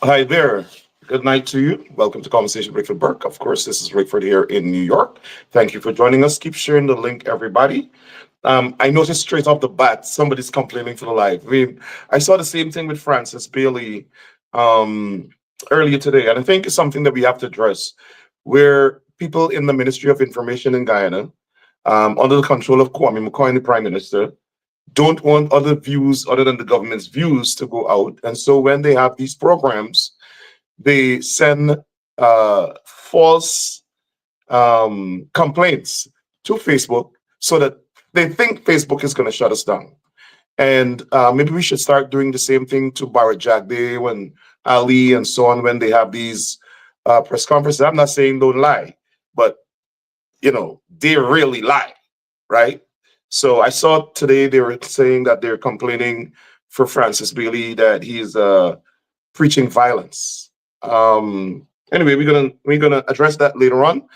Hi there. Good night to you. Welcome to Conversation with Rickford Burke. Of course, this is Rickford here in New York. Thank you for joining us. Keep sharing the link, everybody. I noticed straight off the bat somebody's complaining for the live. I saw the same thing with Francis Bailey um, earlier today, and I think it's something that we have to address. Where people in the Ministry of Information in Guyana, under the control of Kwame McCoy, the Prime Minister, don't want other views other than the government's views to go out. And so when they have these programs, they send false complaints to Facebook so that they think Facebook is going to shut us down. And maybe we should start doing the same thing to Barrett Jagdeo and Ali and so on when they have these press conferences. I'm not saying don't lie, but they really lie, right? So I saw today they were saying that they're complaining for Francis Bailey that he's preaching violence. Anyway, we're gonna address that later on.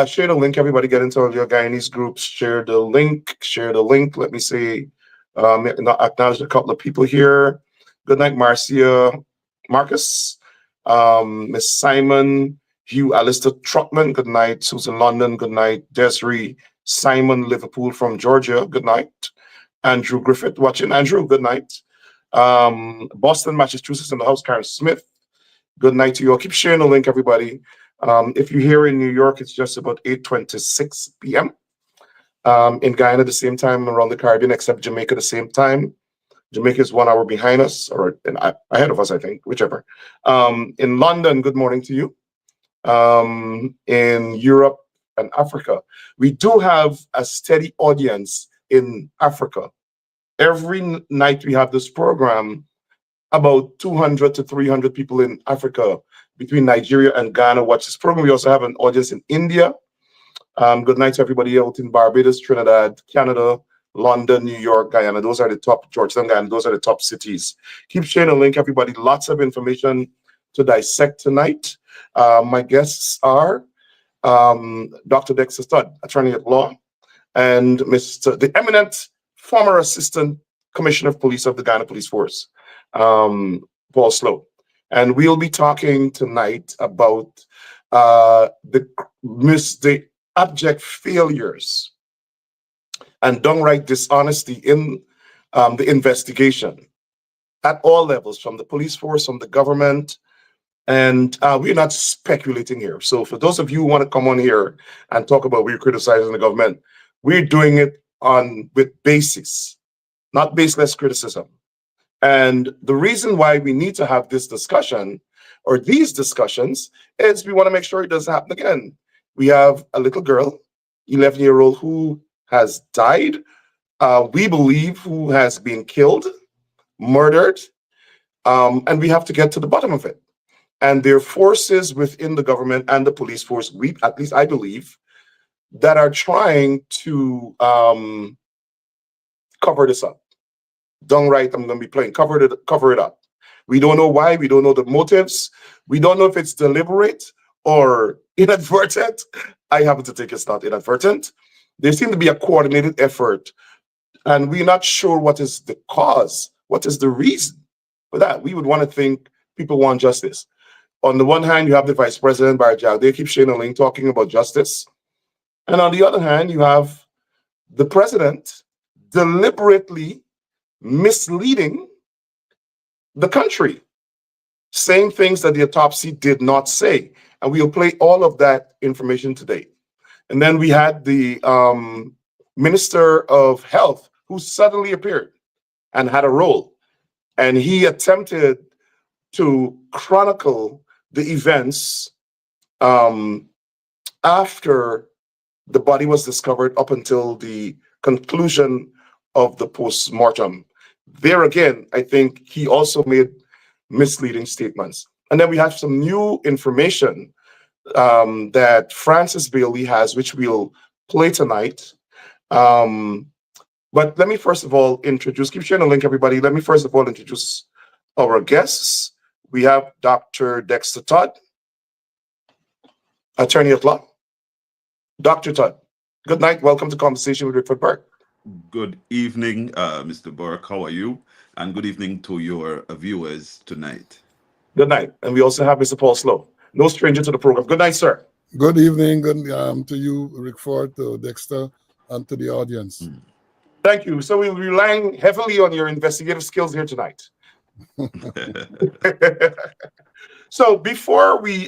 Share the link, everybody. Get into all your Guyanese groups. Share the link. Share the link. Let me say, acknowledge a couple of people here. Good night, Marcia, Marcus, Miss Simon, Hugh, Alistair Trotman. Good night, Susan London. Good night, Desiree Simon, Liverpool from Georgia. Good night, Andrew Griffith watching. Andrew, good night. Boston, Massachusetts in the house. Karen Smith. Good night to you all. Keep sharing the link, everybody. If you're here in New York, it's just about 8:26 p.m. In Guyana, the same time around the Caribbean, except Jamaica, the same time. Jamaica is 1 hour behind us, or ahead of us, I think, whichever. In London, good morning to you. In Europe and Africa, we do have a steady audience in Africa. Every night we have this program, about 200 to 300 people in Africa between Nigeria and Ghana watch this program. We also have an audience in India. Good night to everybody out in Barbados, Trinidad, Canada, London, New York, Guyana. Those are the top, Georgetown, Guyana. Those are the top cities. Keep sharing the link, everybody. Lots of information to dissect tonight. My guests are Dr. Dexter Studd, attorney at law, and the eminent former assistant commissioner of police of the Ghana Police Force, Paul Slow. And we'll be talking tonight about the abject failures and downright dishonesty in the investigation at all levels, from the police force, from the government. And we're not speculating here. So for those of you who want to come on here and talk about we're criticizing the government, we're doing it with basis, not baseless criticism. And the reason why we need to have this discussion or these discussions is we want to make sure it doesn't happen again. We have a little girl, 11-year-old, who has died, we believe, who has been killed, murdered, and we have to get to the bottom of it. And there are forces within the government and the police force, at least I believe, that are trying to cover this up. Downright, I'm going to be playing, cover it up. We don't know why. We don't know the motives. We don't know if it's deliberate or inadvertent. I happen to think it's not inadvertent. There seems to be a coordinated effort, and we're not sure what is the cause, what is the reason for that. We would want to think people want justice. On the one hand, you have the Vice President, Barrett Jagdeo. They keep Shane Ling talking about justice. And on the other hand, you have the president deliberately misleading the country, saying things that the autopsy did not say. And we'll play all of that information today. And then we had the Minister of Health, who suddenly appeared and had a role. And he attempted to chronicle the events after the body was discovered up until the conclusion of the post-mortem. There again, I think he also made misleading statements. And then we have some new information that Francis Bailey has, which we'll play tonight. But let me first of all introduce, keep sharing the link, everybody. Let me first of all introduce our guests. We have Dr. Dexter Todd, attorney at law. Dr. Todd, good night. Welcome to Conversation with Rickford Burke. Good evening, Mr. Burke. How are you? And good evening to your viewers tonight. Good night. And we also have Mr. Paul Slow, no stranger to the program. Good night, sir. Good evening, good to you, Rick Ford, to Dexter, and to the audience. Thank you. So we'll be relying heavily on your investigative skills here tonight. So before we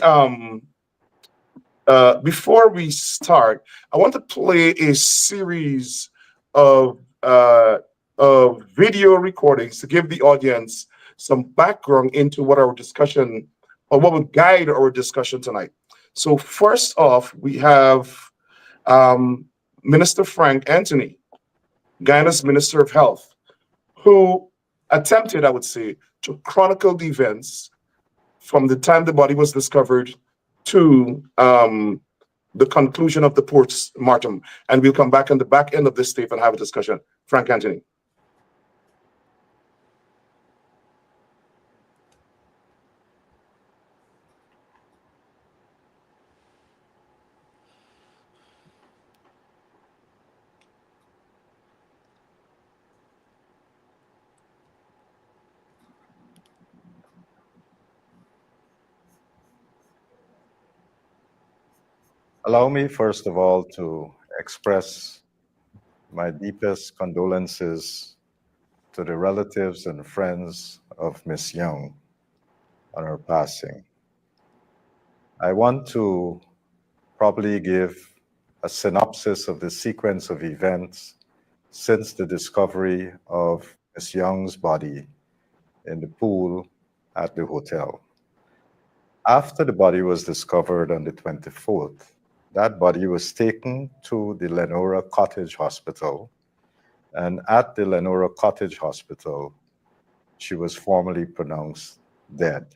start, I want to play a series of video recordings to give the audience some background into what our discussion or what would guide our discussion tonight. So first off, we have Minister Frank Anthony, Guyana's Minister of Health, who attempted, I would say, to chronicle the events from the time the body was discovered to the conclusion of the post-mortem. And we'll come back on the back end of this tape and have a discussion. Frank Anthony. Allow me, first of all, to express my deepest condolences to the relatives and friends of Miss Young on her passing. I want to probably give a synopsis of the sequence of events since the discovery of Miss Young's body in the pool at the hotel. After the body was discovered on the 24th, that body was taken to the Lenora Cottage Hospital, and at the Lenora Cottage Hospital, she was formally pronounced dead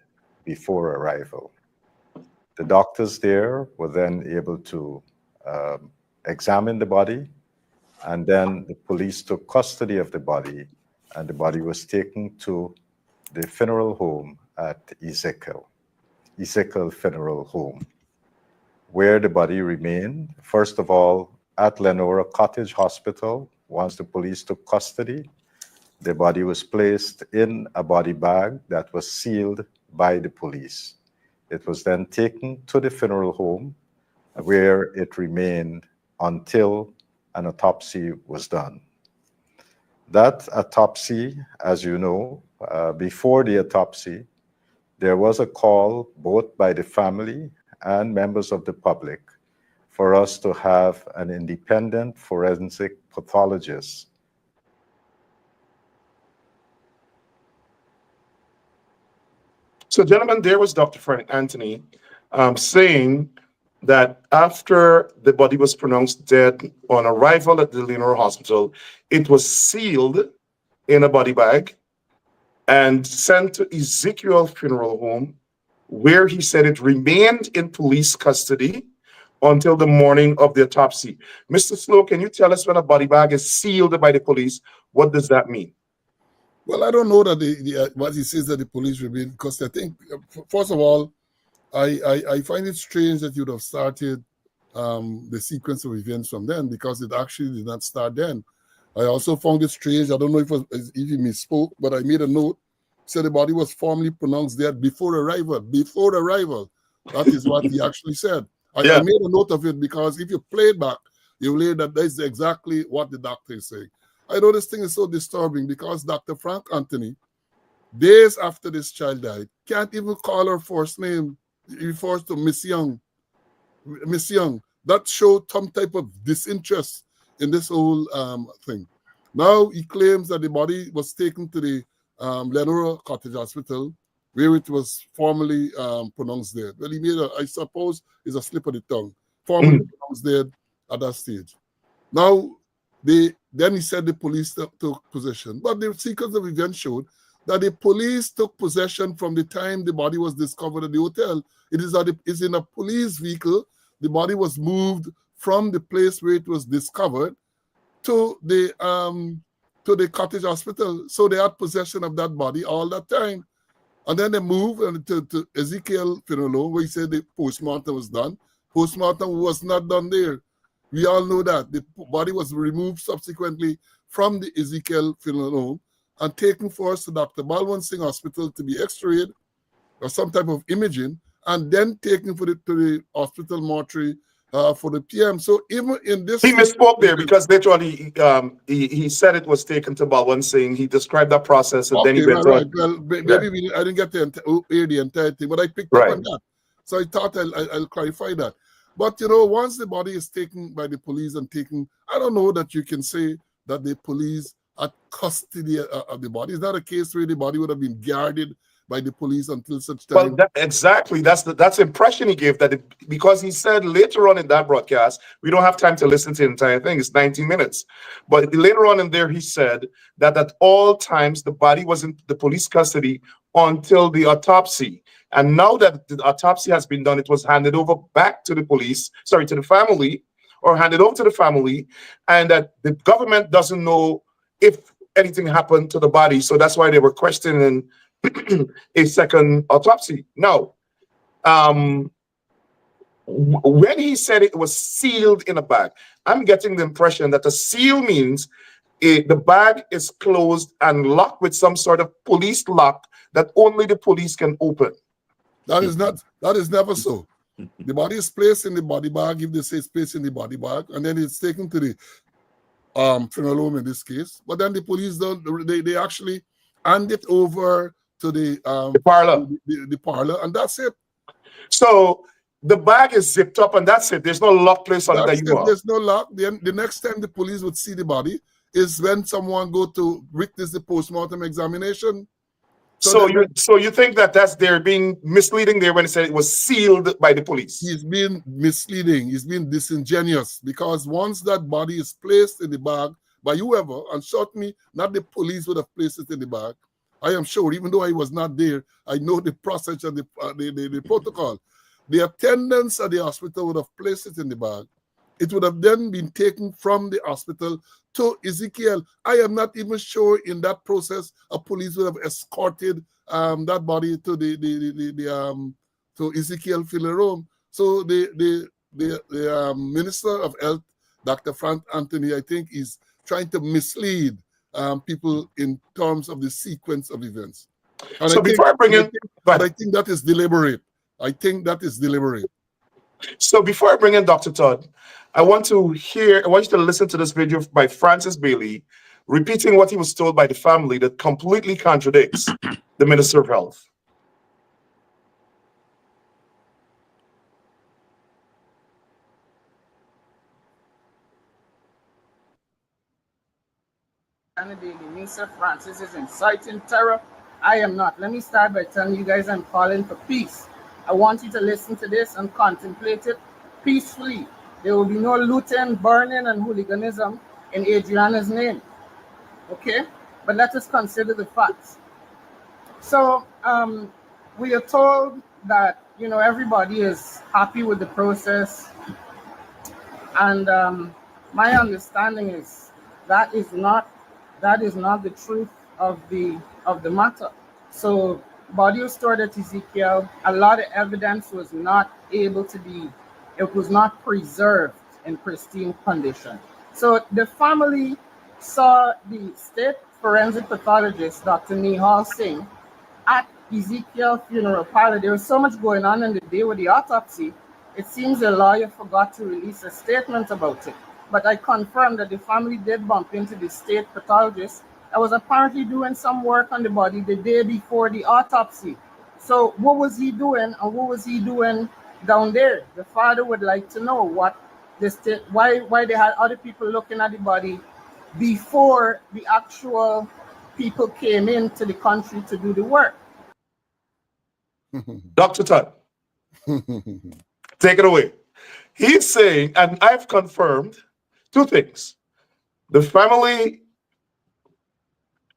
before arrival. The doctors there were then able to examine the body, and then the police took custody of the body, and the body was taken to the funeral home at Ezekiel Funeral Home, where the body remained, first of all, at Lenora Cottage Hospital. Once the police took custody, the body was placed in a body bag that was sealed by the police. It was then taken to the funeral home, where it remained until an autopsy was done. That autopsy, as you know, before the autopsy, there was a call both by the family and members of the public for us to have an independent forensic pathologist. So, gentlemen, there was Dr. Frank Anthony saying that after the body was pronounced dead on arrival at the Lenora Hospital, it was sealed in a body bag and sent to Ezekiel Funeral Home, where he said it remained in police custody until the morning of the autopsy. Mr. Slow, can you tell us when a body bag is sealed by the police, what does that mean? Well, I don't know that what he says that the police remain, because I think, first of all, I find it strange that you'd have started the sequence of events from then, because it actually did not start then. I also found it strange, I don't know if he misspoke, but I made a note, said the body was formally pronounced dead before arrival. Before arrival. That is what he actually said. I made a note of it because if you play it back, you'll hear that that's exactly what the doctor is saying. I know this thing is so disturbing because Dr. Frank Anthony, days after this child died, can't even call her first name. He refers to Miss Young. Miss Young. That showed some type of disinterest in this whole thing. Now he claims that the body was taken to the Lenora Cottage Hospital, where it was formally pronounced dead. Well, he made, I suppose, is a slip of the tongue. Formally pronounced dead at that stage. Now, then he said the police took possession. But the sequence of events showed that the police took possession from the time the body was discovered at the hotel. It is in a police vehicle. The body was moved from the place where it was discovered to the cottage hospital. So they had possession of that body all that time. And then they moved to Ezekiel Funeral Home, where he said the postmortem was done. Postmortem was not done there. We all know that. The body was removed subsequently from the Ezekiel Funeral Home and taken first to Dr. Balwant Singh Hospital to be x-rayed. or some type of imaging, and then taken to the hospital mortuary for the PM. So even in this, he misspoke there because literally he said it was taken to Balwan, saying he described that process and then he okay, went right. on. Well, maybe I didn't get to hear the entire thing, but I picked up Right. on that. So I thought I'll clarify that. But you know, once the body is taken by the police and taken, I don't know that you can say that the police had custody of the body. Is that a case where the body would have been guarded by the police until such time? Well, exactly. That's the impression he gave, that because he said later on in that broadcast, we don't have time to listen to the entire thing. It's 19 minutes. But later on in there, he said that at all times the body was in the police custody until the autopsy. And now that the autopsy has been done, it was handed over back to the police, sorry, to the family, or handed over to the family, and that the government doesn't know if anything happened to the body. So that's why they were questioning a second autopsy. Now, when he said it was sealed in a bag, I'm getting the impression that a seal means the bag is closed and locked with some sort of police lock that only the police can open. That is never so. The body is placed in the body bag, if they say it's placed in the body bag, and then it's taken to the funeral home in this case. But then the police they actually hand it over to the parlor. The parlor, and that's it. So the bag is zipped up and that's it. There's no lock place on it that you are. There's no lock. Then the next time the police would see the body is when someone go to witness the postmortem examination. So you think that they're being misleading there when they said it was sealed by the police? He's being misleading. He's being disingenuous, because once that body is placed in the bag by whoever, and certainly not the police would have placed it in the bag. I am sure, even though I was not there, I know the process and the protocol. The attendants at the hospital would have placed it in the bag. It would have then been taken from the hospital to Ezekiel. I am not even sure in that process a police would have escorted that body to to Ezekiel funeral home. So the Minister of Health, Dr. Frank Anthony, I think, is trying to mislead people in terms of the sequence of events. And so before I bring in, I think that is deliberate. I think that is deliberate. So before I bring in Dr. Todd, I want you to listen to this video by Francis Bailey, repeating what he was told by the family that completely contradicts the Minister of Health. Minister Francis is inciting terror. I am not. Let me start by telling you guys I'm calling for peace. I want you to listen to this and contemplate it peacefully. There will be no looting, burning, and hooliganism in Adrinna's name. Okay? But let us consider the facts. So we are told that, you know, everybody is happy with the process. And my understanding is that is not the truth of the matter. So body was stored at Ezekiel. A lot of evidence was not preserved in pristine condition. So the family saw the state forensic pathologist, Dr. Nihal Singh, at Ezekiel funeral parlor. There was so much going on in the day with the autopsy, it seems the lawyer forgot to release a statement about it. But I confirm that the family did bump into the state pathologist that was apparently doing some work on the body the day before the autopsy. So what was he doing, and what was he doing down there? The father would like to know why they had other people looking at the body before the actual people came into the country to do the work. Dr. Todd, take it away. He's saying, and I've confirmed two things. The family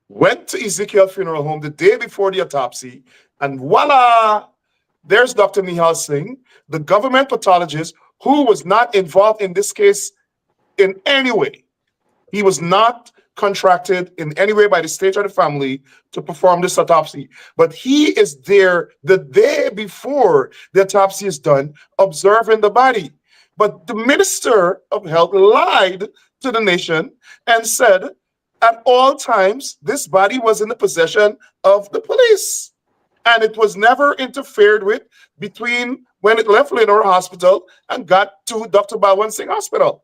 went to Ezekiel funeral home the day before the autopsy, and voila, there's Dr. Nihal Singh, the government pathologist who was not involved in this case in any way. He was not contracted in any way by the state or the family to perform this autopsy, but he is there the day before the autopsy is done, observing the body. But the Minister of Health lied to the nation and said at all times this body was in the possession of the police. And it was never interfered with between when it left Lenore Hospital and got to Dr. Balwan Singh Hospital.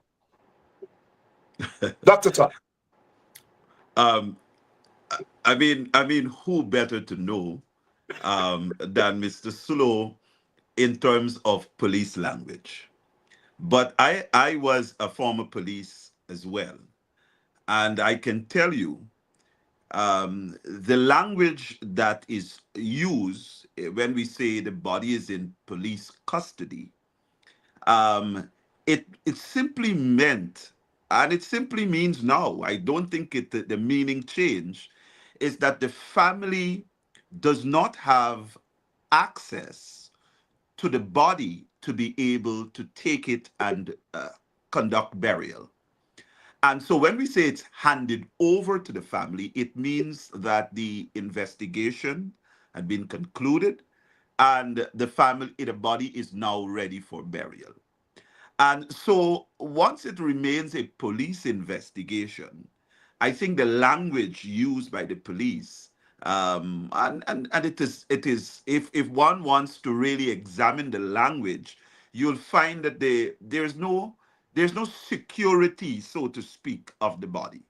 Dr. Todd. Um, I mean, who better to know than Mr. Sulo in terms of police language? But I was a former police as well, and I can tell you the language that is used when we say the body is in police custody, it simply meant, and it simply means now, I don't think the meaning changed, is that the family does not have access to the body to be able to take it and conduct burial. And so when we say it's handed over to the family, it means that the investigation had been concluded and the body is now ready for burial. And so once it remains a police investigation, I think the language used by the police, and it is if one wants to really examine the language, you'll find that there's no security, so to speak, of the body.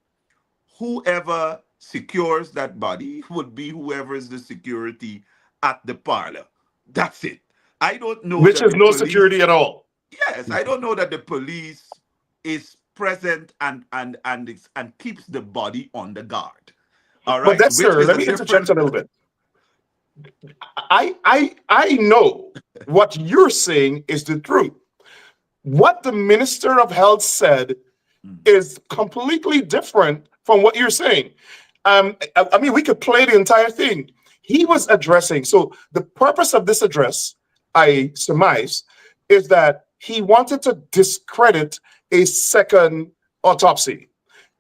Whoever secures that body would be whoever is the security at the parlor. That's it. I don't know Which that is the no police, security at all. yes, I don't know that the police is present and keeps the body on the guard. All But right, that's, which sir, is let a me interject a different. little bit. I know what you're saying is the truth. What the Minister of Health said is completely different from what you're saying. I mean, we could play the entire thing. He was addressing, so the purpose of this address, I surmise, is that he wanted to discredit a second autopsy.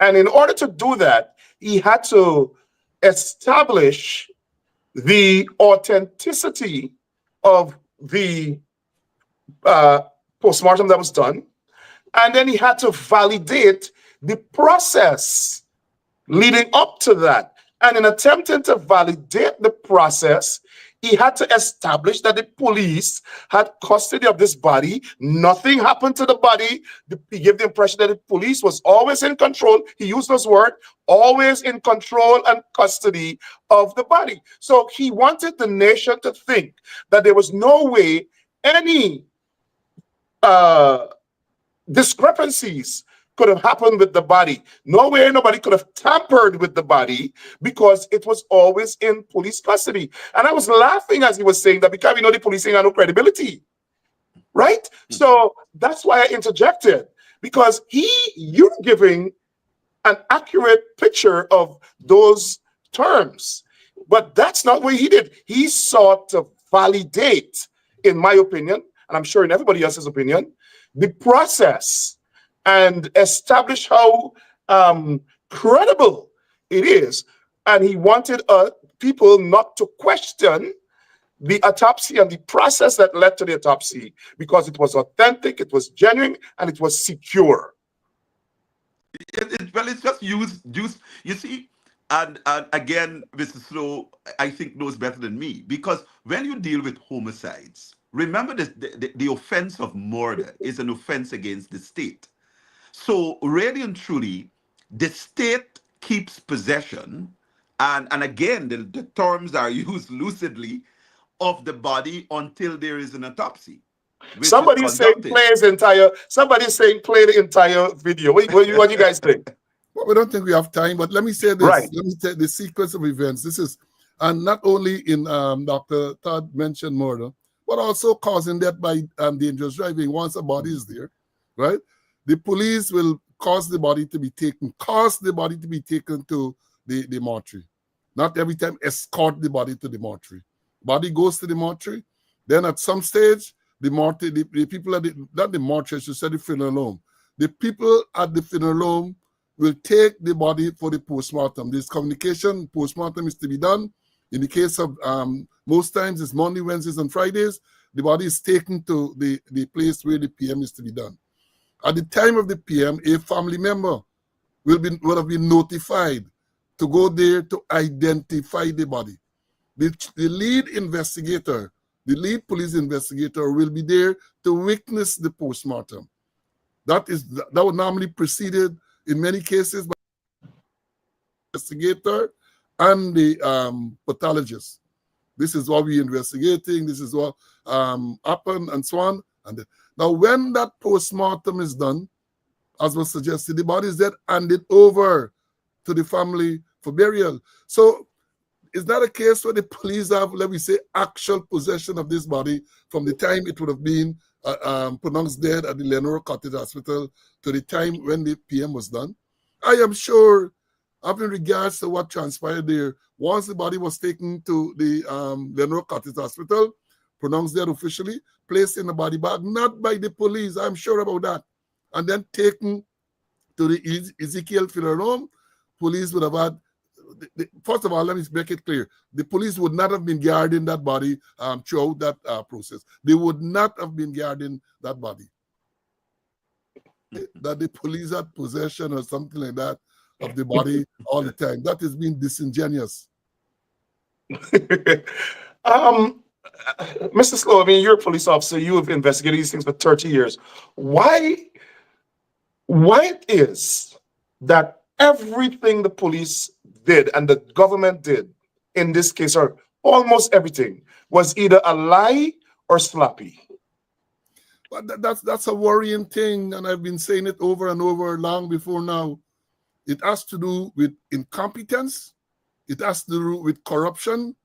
And in order to do that, he had to establish the authenticity of the postmortem that was done. And then he had to validate the process leading up to that. And in attempting to validate the process, he had to establish that the police had custody of this body. Nothing happened to the body. He gave the impression that the police was always in control. He used those words, always in control and custody of the body. So he wanted the nation to think that there was no way any discrepancies could have happened with the body. No way nobody could have tampered with the body because it was always in police custody. And I was laughing as he was saying that because we know the police ain't got no credibility, right? So that's why I interjected, because you're giving an accurate picture of those terms, but that's not what he did. He sought to validate, in my opinion, and I'm sure in everybody else's opinion, the process and establish how credible it is. And he wanted people not to question the autopsy and the process that led to the autopsy because it was authentic, it was genuine, and it was secure. Well, it's just used. You see, and again, Mr. Slow, I think knows better than me, because when you deal with homicides, remember this: the offense of murder is an offense against the state. So really and truly, the state keeps possession, and again, the terms are used lucidly, of the body until there is an autopsy, which Somebody's is saying conducted. somebody's saying play the entire video. What do you guys think? Well, we don't think we have time, but let me say this. Right. Let me take the sequence of events. This is, and not only in Dr. Todd mentioned murder, but also causing death by dangerous driving. Once a body is there, right? The police will cause the body to be taken to the mortuary. Not every time escort the body to the mortuary. Body goes to the mortuary. Then at some stage, the people at not the mortuary, you said the funeral home. The people at the funeral home will take the body for the postmortem. This communication, postmortem is to be done. In the case of most times it's Monday, Wednesdays, and Fridays. The body is taken to the place where the PM is to be done. At the time of the PM, a family member will have been notified to go there to identify the body. the lead investigator, the lead police investigator will be there to witness the postmortem. That would normally preceded in many cases by the investigator and the pathologist. This is what we're investigating. This is what happened, and so on. And now, when that postmortem is done, as was suggested, the body is then handed over to the family for burial. So, is that a case where the police have, let me say, actual possession of this body from the time it would have been pronounced dead at the Lenore Cottage Hospital to the time when the PM was done? I am sure, having regards to what transpired there, once the body was taken to the Lenore Cottage Hospital, pronounced dead officially, placed in a body bag, not by the police, I'm sure about that, and then taken to the Ezekiel funeral home, police would have had, first of all, let me make it clear, the police would not have been guarding that body throughout that process. They would not have been guarding that body. That the police had possession or something like that of the body all the time. That is being disingenuous. Mr. Slow, I mean, you're a police officer. You have investigated these things for 30 years. Why it is that everything the police did and the government did in this case, or almost everything, was either a lie or sloppy? But that's a worrying thing, and I've been saying it over and over long before now. It has to do with incompetence. It has to do with corruption,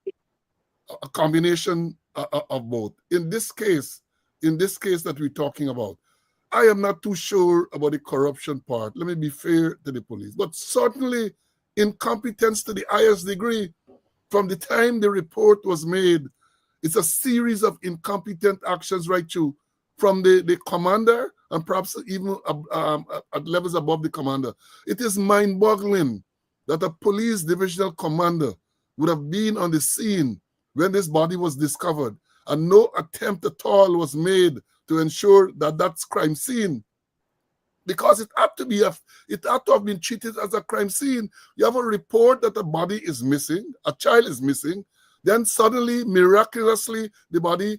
a combination of both. In this case that we're talking about, I am not too sure about the corruption part. Let me be fair to the police. But certainly incompetence to the highest degree. From the time the report was made, it's a series of incompetent actions right through, from the commander and perhaps even at levels above the commander. It is mind-boggling that a police divisional commander would have been on the scene when this body was discovered, and no attempt at all was made to ensure that that's crime scene, because it had to have been treated as a crime scene. You have a report that a body is missing, a child is missing, then suddenly, miraculously, the body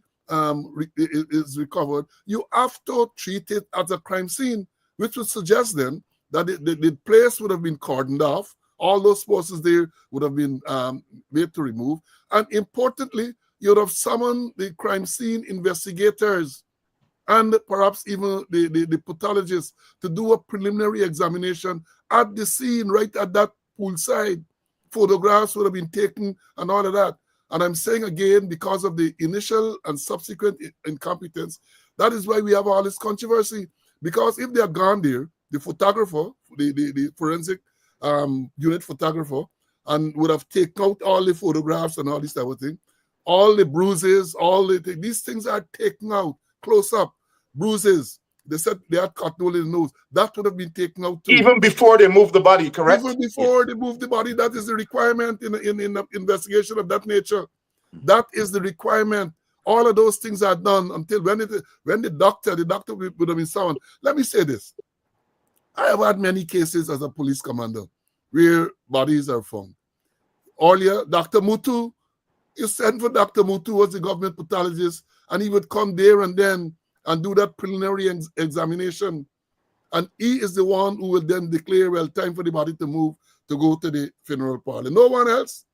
is recovered. You have to treat it as a crime scene, which would suggest then that the place would have been cordoned off. All those forces there would have been made to remove. And importantly, you would have summoned the crime scene investigators and perhaps even the pathologists to do a preliminary examination at the scene, right at that poolside. Photographs would have been taken and all of that. And I'm saying again, because of the initial and subsequent incompetence, that is why we have all this controversy. Because if they had gone there, the photographer, the forensic unit photographer, and would have taken out all the photographs and all this type of thing, all the bruises, these things are taken out, close up, bruises. They said they had cut hole in the nose. That would have been taken out too. Even before they moved the body, correct? Even before they moved the body, that is the requirement in an investigation of that nature. That is the requirement. All of those things are done until when the doctor would have been summoned. Let me say this. I have had many cases as a police commander where bodies are found. Earlier, Dr. Mutu, you sent for Dr. Mutu, was the government pathologist, and he would come there and then and do that preliminary examination. And he is the one who will then declare, well, time for the body to move to go to the funeral parlor. No one else.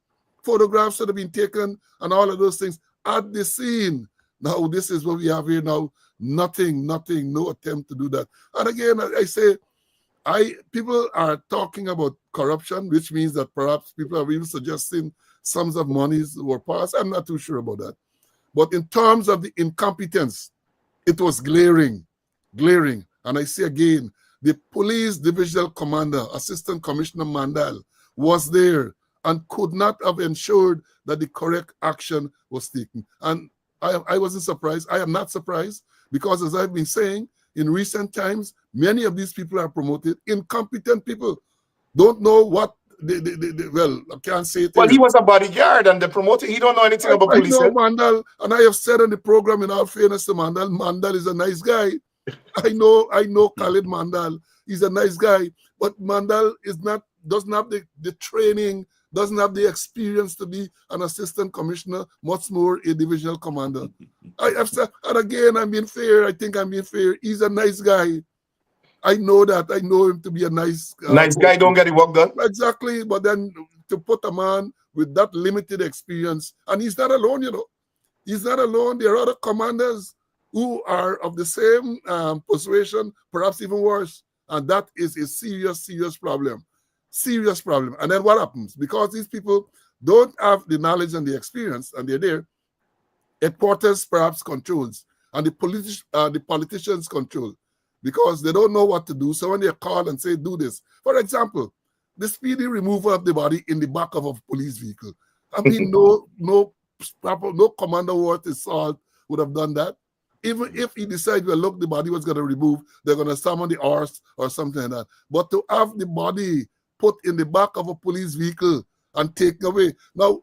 Photographs that have been taken and all of those things at the scene. Now, this is what we have here now. Nothing, no attempt to do that. And again, I say, people are talking about corruption, which means that perhaps people are even suggesting sums of monies were passed. I'm not too sure about that. But in terms of the incompetence, it was glaring. And I say again, the police divisional commander, Assistant Commissioner Mandal, was there and could not have ensured that the correct action was taken. And I wasn't surprised. I am not surprised, because as I've been saying, in recent times, many of these people are promoted. Incompetent people don't know what well, I can't say it. Well, he was a bodyguard and the promoter, he don't know anything about police. I know Mandal, and I have said on the program, in all fairness to Mandal, Mandal is a nice guy. I know Khalid Mandal. He's a nice guy, but Mandal doesn't have the training doesn't have the experience to be an assistant commissioner, much more a divisional commander. I've said, and again, I'm being fair. I think I'm being fair. He's a nice guy. I know that. I know him to be a nice Nice guy don't get the work done. Exactly. But then to put a man with that limited experience, and he's not alone, you know. He's not alone. There are other commanders who are of the same persuasion, perhaps even worse. And that is a serious, serious problem. Serious problem. And then what happens? Because these people don't have the knowledge and the experience, and they're there, headquarters perhaps controls, and the politicians control, because they don't know what to do. So when they call and say, do this, for example, the speedy removal of the body in the back of a police vehicle. I mean, no commander worth his salt would have done that. Even if he decided, well, look, the body was going to remove, they're going to summon the horse or something like that. But to have the body put in the back of a police vehicle and taken away. Now,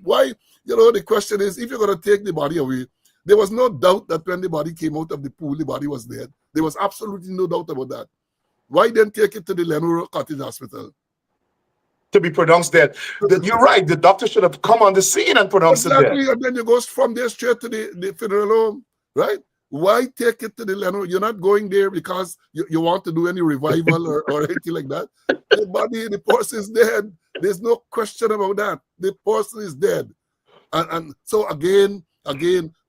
why, you know, the question is, if you're going to take the body away, there was no doubt that when the body came out of the pool, the body was dead. There was absolutely no doubt about that. Why then take it to the Lenore Cottage Hospital? To be pronounced dead. You're right. The doctor should have come on the scene and pronounced it dead. Exactly, and then you go from there straight to the funeral home, right? Why take it to the Lenore? You're not going there because you want to do any revival or anything like that. The body, the person is dead. There's no question about that. The person is dead. And so again,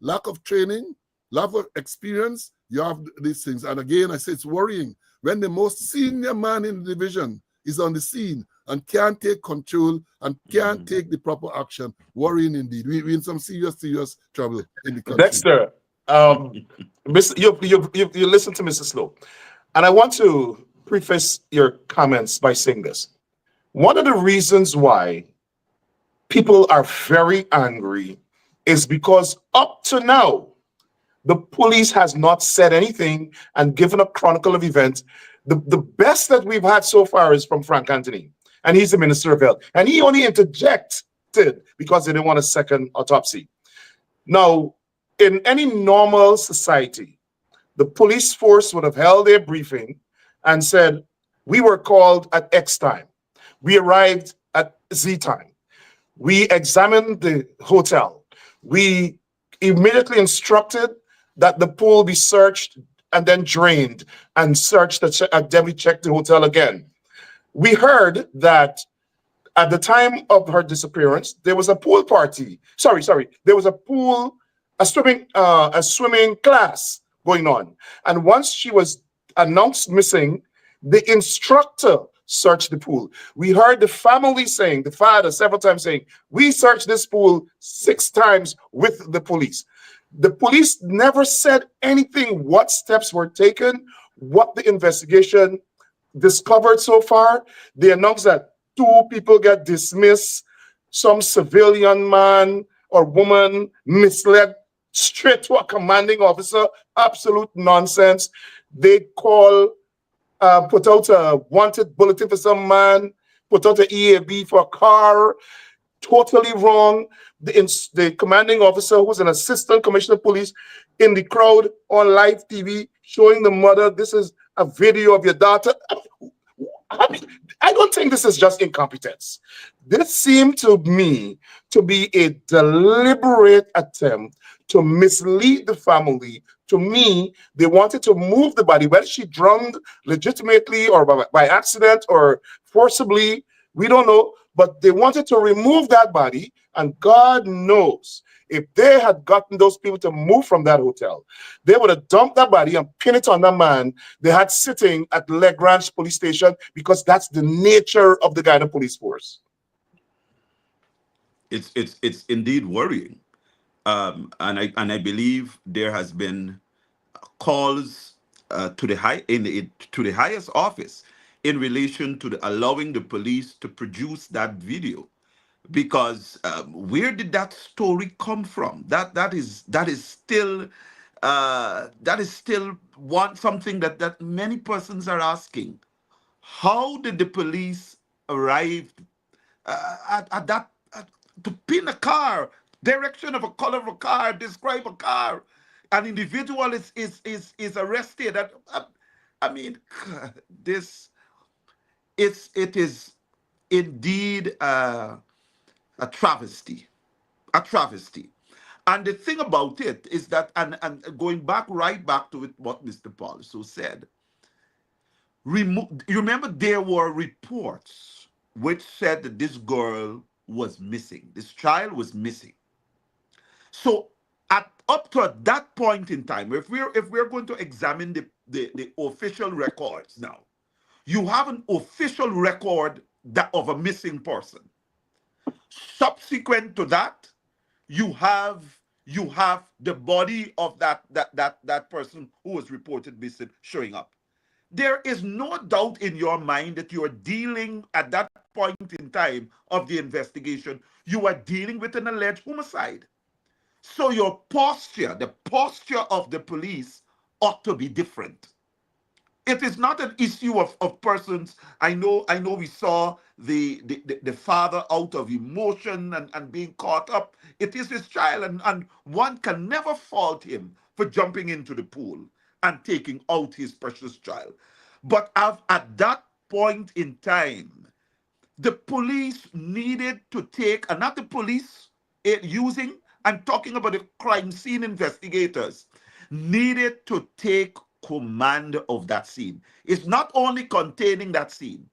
lack of training, lack of experience, you have these things. And again, I say it's worrying when the most senior man in the division is on the scene and can't take control and can't take the proper action. Worrying indeed. We're in some serious trouble in the country. Dexter, you listen to Mr. Slow, and I want to preface your comments by saying this. One of the reasons why people are very angry is because up to now, the police has not said anything and given a chronicle of events. The best that we've had so far is from Frank Anthony, and he's the Minister of Health. And he only interjected because they didn't want a second autopsy. Now, in any normal society, the police force would have held their briefing and said, we were called at X time. We arrived at Z time. We examined the hotel. We immediately instructed that the pool be searched and then drained and searched and then we checked the hotel again. We heard that at the time of her disappearance, there was a pool party. There was a swimming class going on. And once she was announced missing, the instructor searched the pool. We heard the family saying, the father several times saying, we searched this pool 6 times with the police. The police never said anything, what steps were taken, what the investigation discovered so far. They announced that 2 people get dismissed, some civilian man or woman misled straight to a commanding officer. Absolute nonsense. They put out a wanted bulletin for some man, put out an EAB for a car. Totally wrong. The commanding officer, who's an assistant commissioner of police, in the crowd on live TV, showing the mother, this is a video of your daughter. I don't think this is just incompetence. This seemed to me to be a deliberate attempt to mislead the family. To me, they wanted to move the body, whether she drowned legitimately or by accident or forcibly, we don't know, but they wanted to remove that body, and God knows, if they had gotten those people to move from that hotel, they would have dumped that body and pinned it on that man they had sitting at Lagrange police station, because that's the nature of the Guyana police force. It's indeed worrying, and I believe there has been calls to the highest office in relation to allowing the police to produce that video, because where did that story come from? That is still something that many persons are asking. How did the police arrive at that to pin a car, direction of a color of a car, describe a car? An individual is arrested. I mean, it is indeed a travesty. A travesty. And the thing about it is that, and going back right back to it, what Mr. Paul so said, you remember there were reports which said that this girl was missing. This child was missing. So up to that point in time, if we're going to examine the official records now, you have an official record of a missing person. Subsequent to that, you have the body of that person who was reported missing showing up. There is no doubt in your mind that you are dealing at that point in time of the investigation, you are dealing with an alleged homicide. So your posture, the posture of the police ought to be different. It is not an issue of persons. I know we saw the father out of emotion and being caught up. It is his child, and one can never fault him for jumping into the pool and taking out his precious child. But at that point in time, the police needed to take, and not the police I'm talking about the crime scene investigators, needed to take command of that scene. It's not only containing that scene,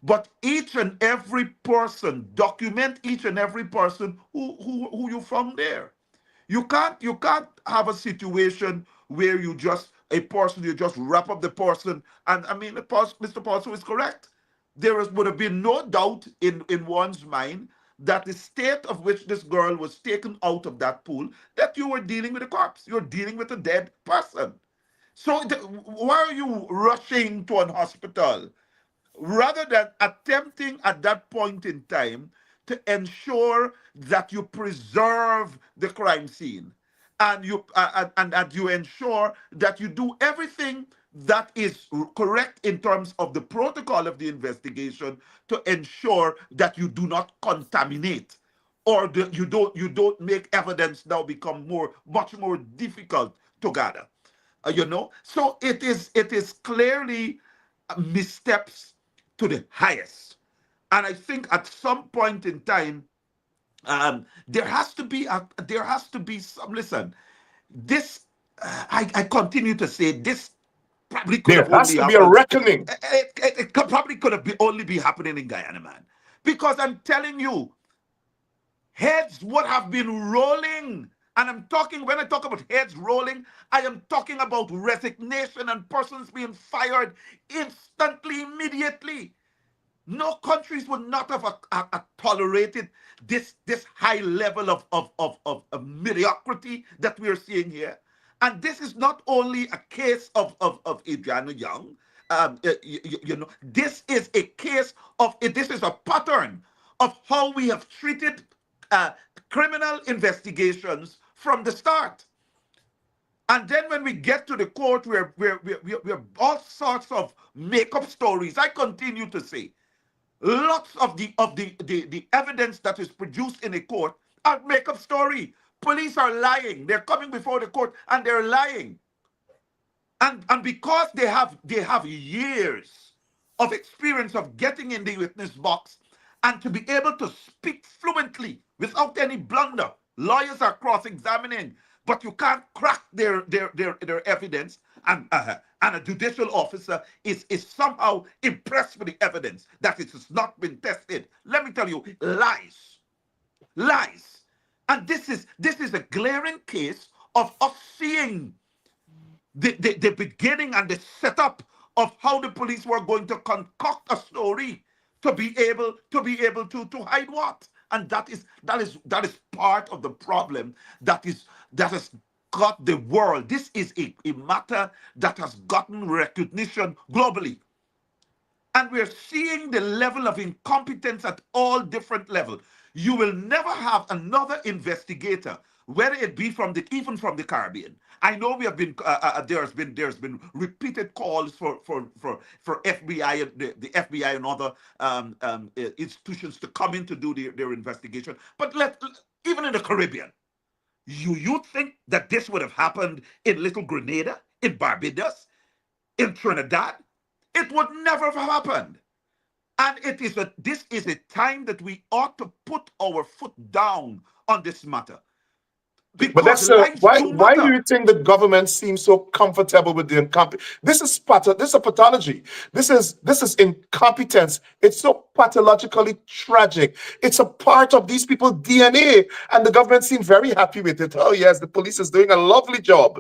but each and every person, document each and every person who you found there. You can't have a situation where you just wrap up the person. And I mean, Mr. Paulson is correct. Would have been no doubt in one's mind that the state of which this girl was taken out of that pool, that you were dealing with a corpse. You're dealing with a dead person. So why are you rushing to an hospital rather than attempting at that point in time to ensure that you preserve the crime scene and that you ensure that you do everything that is correct in terms of the protocol of the investigation to ensure that you do not contaminate, or you don't make evidence now become much more difficult to gather. So it is clearly missteps to the highest. And I think at some point in time, there has to be some. Listen, this I continue to say this probably could There have has only to be a happened. reckoning. It probably could have only be happening in Guyana, man. Because I'm telling you, heads would have been rolling. And when I talk about heads rolling, I am talking about resignation and persons being fired instantly, immediately. No countries would not have tolerated this high level of mediocrity that we are seeing here. And this is not only a case of Adrinna Young. This is a case this is a pattern of how we have treated criminal investigations from the start. And then when we get to the court, we're all sorts of make-up stories. I continue to say, lots of the evidence that is produced in a court are make-up story. Police are lying. They're coming before the court and they're lying. And because they have years of experience of getting in the witness box and to be able to speak fluently without any blunder. Lawyers are cross-examining, but you can't crack their evidence, and a judicial officer is somehow impressed with the evidence that it has not been tested. Let me tell you, lies. And this is a glaring case of us seeing the beginning and the setup of how the police were going to concoct a story to be able to hide what. And that is part of the problem that has got the world. This is a matter that has gotten recognition globally. And we're seeing the level of incompetence at all different levels. You will never have another investigator, whether it be even from the Caribbean. I know we have been there's been repeated calls for FBI, the FBI and other institutions to come in to do their investigation. But even in the Caribbean, you think that this would have happened in Little Grenada, in Barbados, in Trinidad? It would never have happened. And And this is a time that we ought to put our foot down on this matter. But Because that's lives do why do matter. you think the government seems so comfortable with the incompetence? This is a pathology. This is incompetence. It's so pathologically tragic. It's a part of these people's DNA, and the government seems very happy with it. Oh yes, the police is doing a lovely job.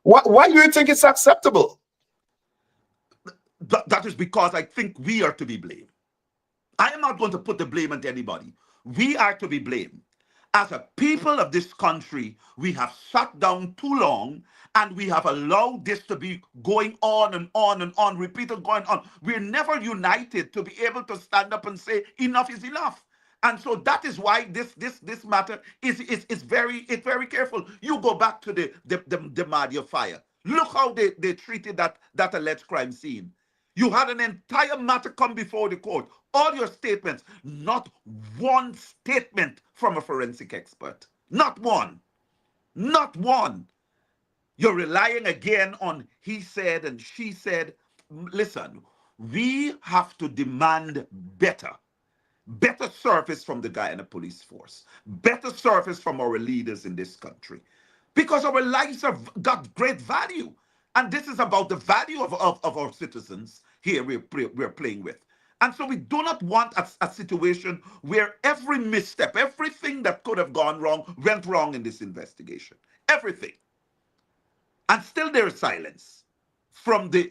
Why do you think it's acceptable? That is because I think we are to be blamed. I am not going to put the blame on anybody. We are to be blamed. As a people of this country, we have sat down too long and we have allowed this to be going on and on and on, repeated going on. We're never united to be able to stand up and say enough is enough. And so that is why this matter is very careful. You go back to the Madia fire. Look how they treated that alleged crime scene. You had an entire matter come before the court. All your statements, not one statement from a forensic expert. Not one. Not one. You're relying again on he said and she said. Listen, we have to demand better. Better service from the Guyana police force. Better service from our leaders in this country. Because our lives have got great value. And this is about the value of our citizens here we're playing with. And so we do not want a situation where every misstep, everything that could have gone wrong, went wrong in this investigation. Everything. And still there is silence from the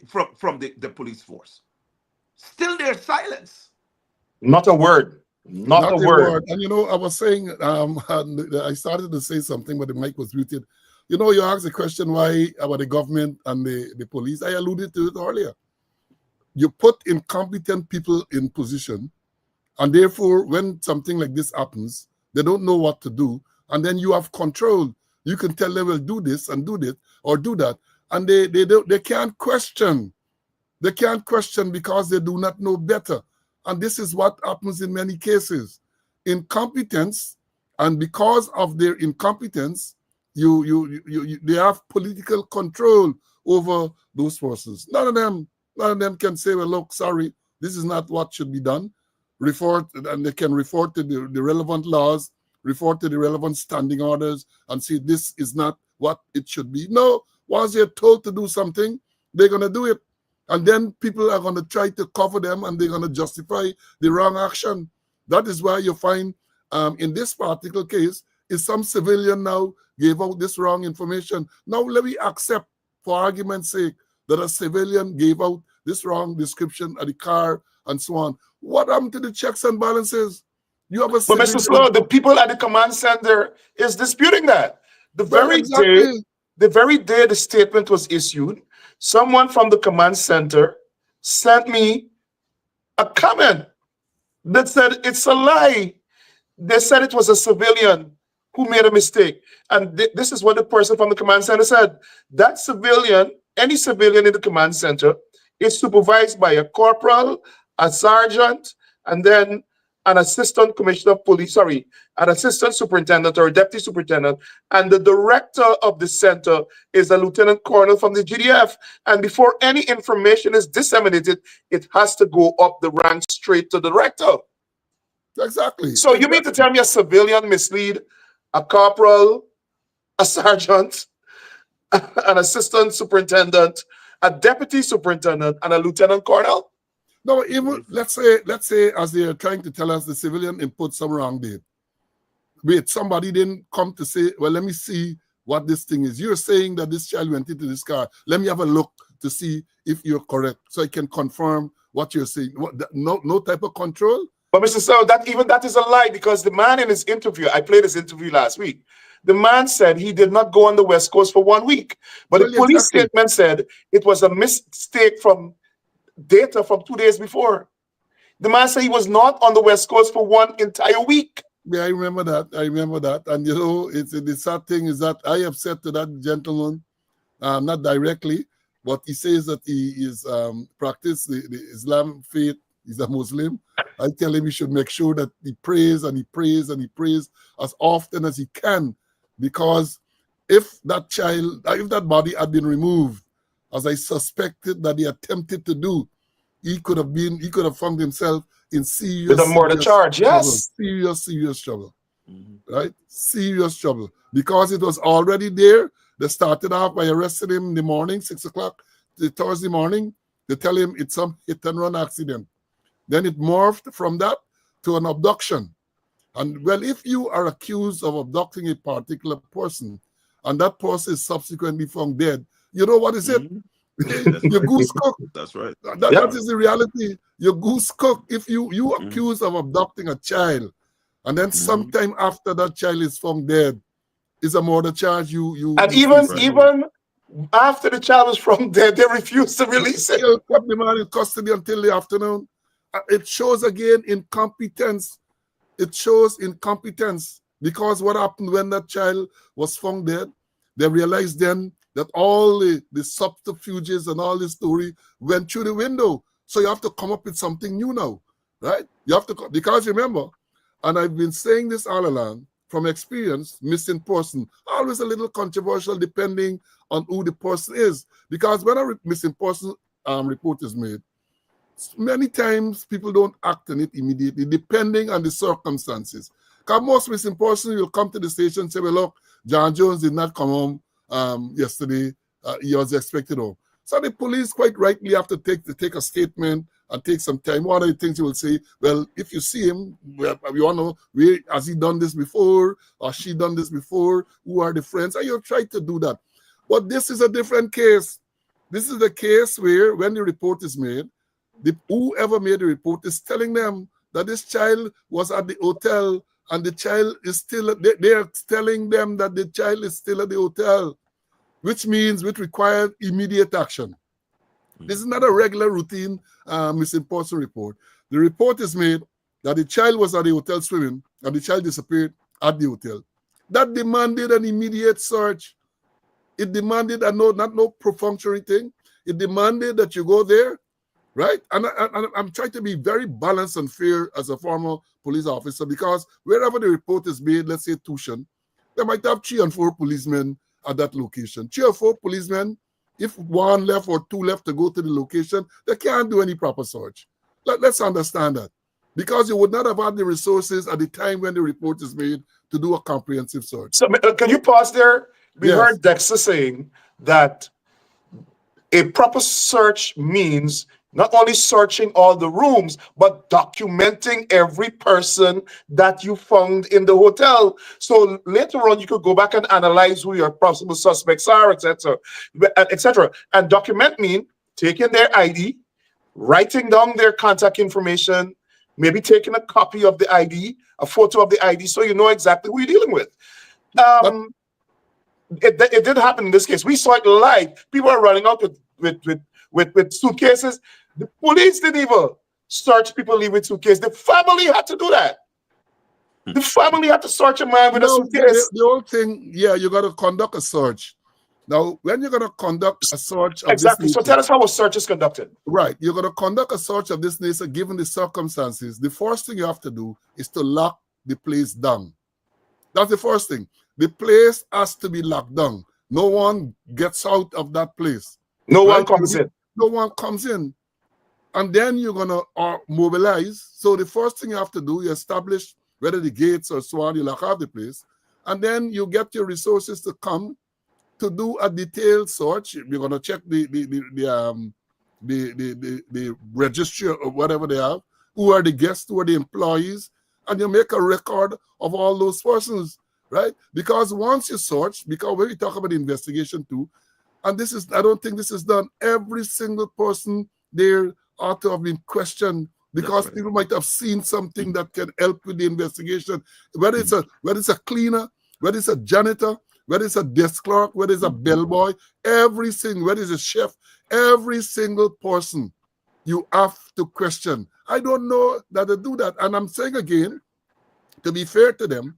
police force. Still there's silence. Not a word. Not a word. And I was saying, I started to say something, but the mic was muted. You asked the question why about the government and the police. I alluded to it earlier. You put incompetent people in position, and therefore, when something like this happens, they don't know what to do, and then you have control. You can tell them, well, do this and do this or do that, and they can't question. They can't question because they do not know better. And this is what happens in many cases. Incompetence, and because of their incompetence, they have political control over those forces. None of them can say, well, look, sorry, this is not what should be done. And they can refer to the relevant laws, refer to the relevant standing orders, and say this is not what it should be. No, once they're told to do something, they're going to do it. And then people are going to try to cover them, and they're going to justify the wrong action. That is why you find in this particular case, is some civilian now gave out this wrong information. Now let me accept, for argument's sake, that a civilian gave out this wrong description of the car and so on. What happened to the checks and balances? You have a But Mr. Slow, the people at the command center is disputing that. The very day the statement was issued, someone from the command center sent me a comment that said it's a lie. They said it was a civilian who made a mistake. And this is what the person from the command center said. That civilian, any civilian in the command center, is supervised by a corporal, a sergeant, and then an assistant commissioner of police, an assistant superintendent or a deputy superintendent. And the director of the center is a lieutenant colonel from the GDF. And before any information is disseminated, it has to go up the ranks straight to the director. Exactly. So you mean to tell me a civilian mislead a corporal, a sergeant, an assistant superintendent, a deputy superintendent, and a lieutenant colonel? No, even let's say as they are trying to tell us the civilian input some wrong date. Wait, somebody didn't come to say, well, let me see what this thing is. You're saying that this child went into this car. Let me have a look to see if you're correct, so I can confirm what you're saying. No type of control? But Mr. So that is a lie, because the man in his interview, I played his interview last week, the man said he did not go on the West Coast for 1 week. But the police statement said it was a mistake from data from 2 days before. The man said he was not on the West Coast for 1 entire week. Yeah, I remember that. And the sad thing is that I have said to that gentleman, not directly, but he says that he is practice the Islam faith. He's a Muslim. I tell him he should make sure that he prays and he prays and he prays as often as he can, because if that body had been removed as I suspected that he attempted to do, he could have found himself in With a murder charge, trouble, yes. serious trouble, right? Serious trouble. Because it was already there. They started off by arresting him in the morning, 6 o'clock, the Thursday morning. They tell him it's some hit and run accident. Then it morphed from that to an abduction. And well, if you are accused of abducting a particular person and that person is subsequently found dead, you know what is it? Your goose cook. That's right. That is the reality. Your goose cook. If you accused of abducting a child, and then sometime after that child is found dead, is a murder charge. And even after the child was found dead, they refused to release it. They'll keep the man in custody until the afternoon. It shows again incompetence. It shows incompetence because what happened when that child was found dead? They realized then that all the subterfuges and all the story went through the window. So you have to come up with something new now, right? You have to, because remember, and I've been saying this all along, from experience, missing person, always a little controversial depending on who the person is. Because when a missing person report is made, many times people don't act on it immediately, depending on the circumstances. Because most missing persons will come to the station and say, well, look, John Jones did not come home yesterday. He was expected home. So the police quite rightly have to take a statement and take some time. One of the things you will say, well, if you see him, well, we want to know, has he done this before? Or she done this before? Who are the friends? And you'll try to do that. But this is a different case. This is the case where when the report is made, whoever made the report is telling them that this child was at the hotel and the child is still, they're telling them that the child is still at the hotel, which means it required immediate action. This is not a regular routine missing person report. The report is made that the child was at the hotel swimming and the child disappeared at the hotel. That demanded an immediate search. It demanded not no perfunctory thing. It demanded that you go there, right? And I'm trying to be very balanced and fair as a former police officer because wherever the report is made, let's say Tushan, they might have 3 and 4 policemen at that location. 3 or 4 policemen, if 1 left or 2 left to go to the location, they can't do any proper search. Let's understand that. Because you would not have had the resources at the time when the report is made to do a comprehensive search. So can you pause there? We Yes. heard Dexter saying that a proper search means not only searching all the rooms, but documenting every person that you found in the hotel. So later on, you could go back and analyze who your possible suspects are, etc., etc. And document mean taking their ID, writing down their contact information, maybe taking a copy of the ID, a photo of the ID, so you know exactly who you're dealing with. It did happen in this case. We saw it live. People are running out with suitcases. The police didn't even search people leave with suitcases. The family had to do that. The family had to search a man with a suitcase. The whole thing, yeah, you got to conduct a search. Now, when you're going to conduct a search of Exactly. this So nature, tell us how a search is conducted. right, you're going to conduct a search of this nature given the circumstances. The first thing you have to do is to lock the place down. That's the first thing. The place has to be locked down. No one gets out of that place. No one comes in. No one comes in. And then you're going to mobilize. So the first thing you have to do, you establish whether the gates or so on, you lock off the place. And then you get your resources to come to do a detailed search. You're going to check the registry or whatever they have. Who are the guests? Who are the employees? And you make a record of all those persons, right? Because once you search, because when we talk about the investigation too, and this is, I don't think this is done, every single person there ought to have been questioned because people might have seen something that can help with the investigation. Whether it's a cleaner, whether it's a janitor, whether it's a desk clerk, whether it's a bellboy, everything, whether it's a chef, every single person you have to question. I don't know that they do that. And I'm saying again, to be fair to them,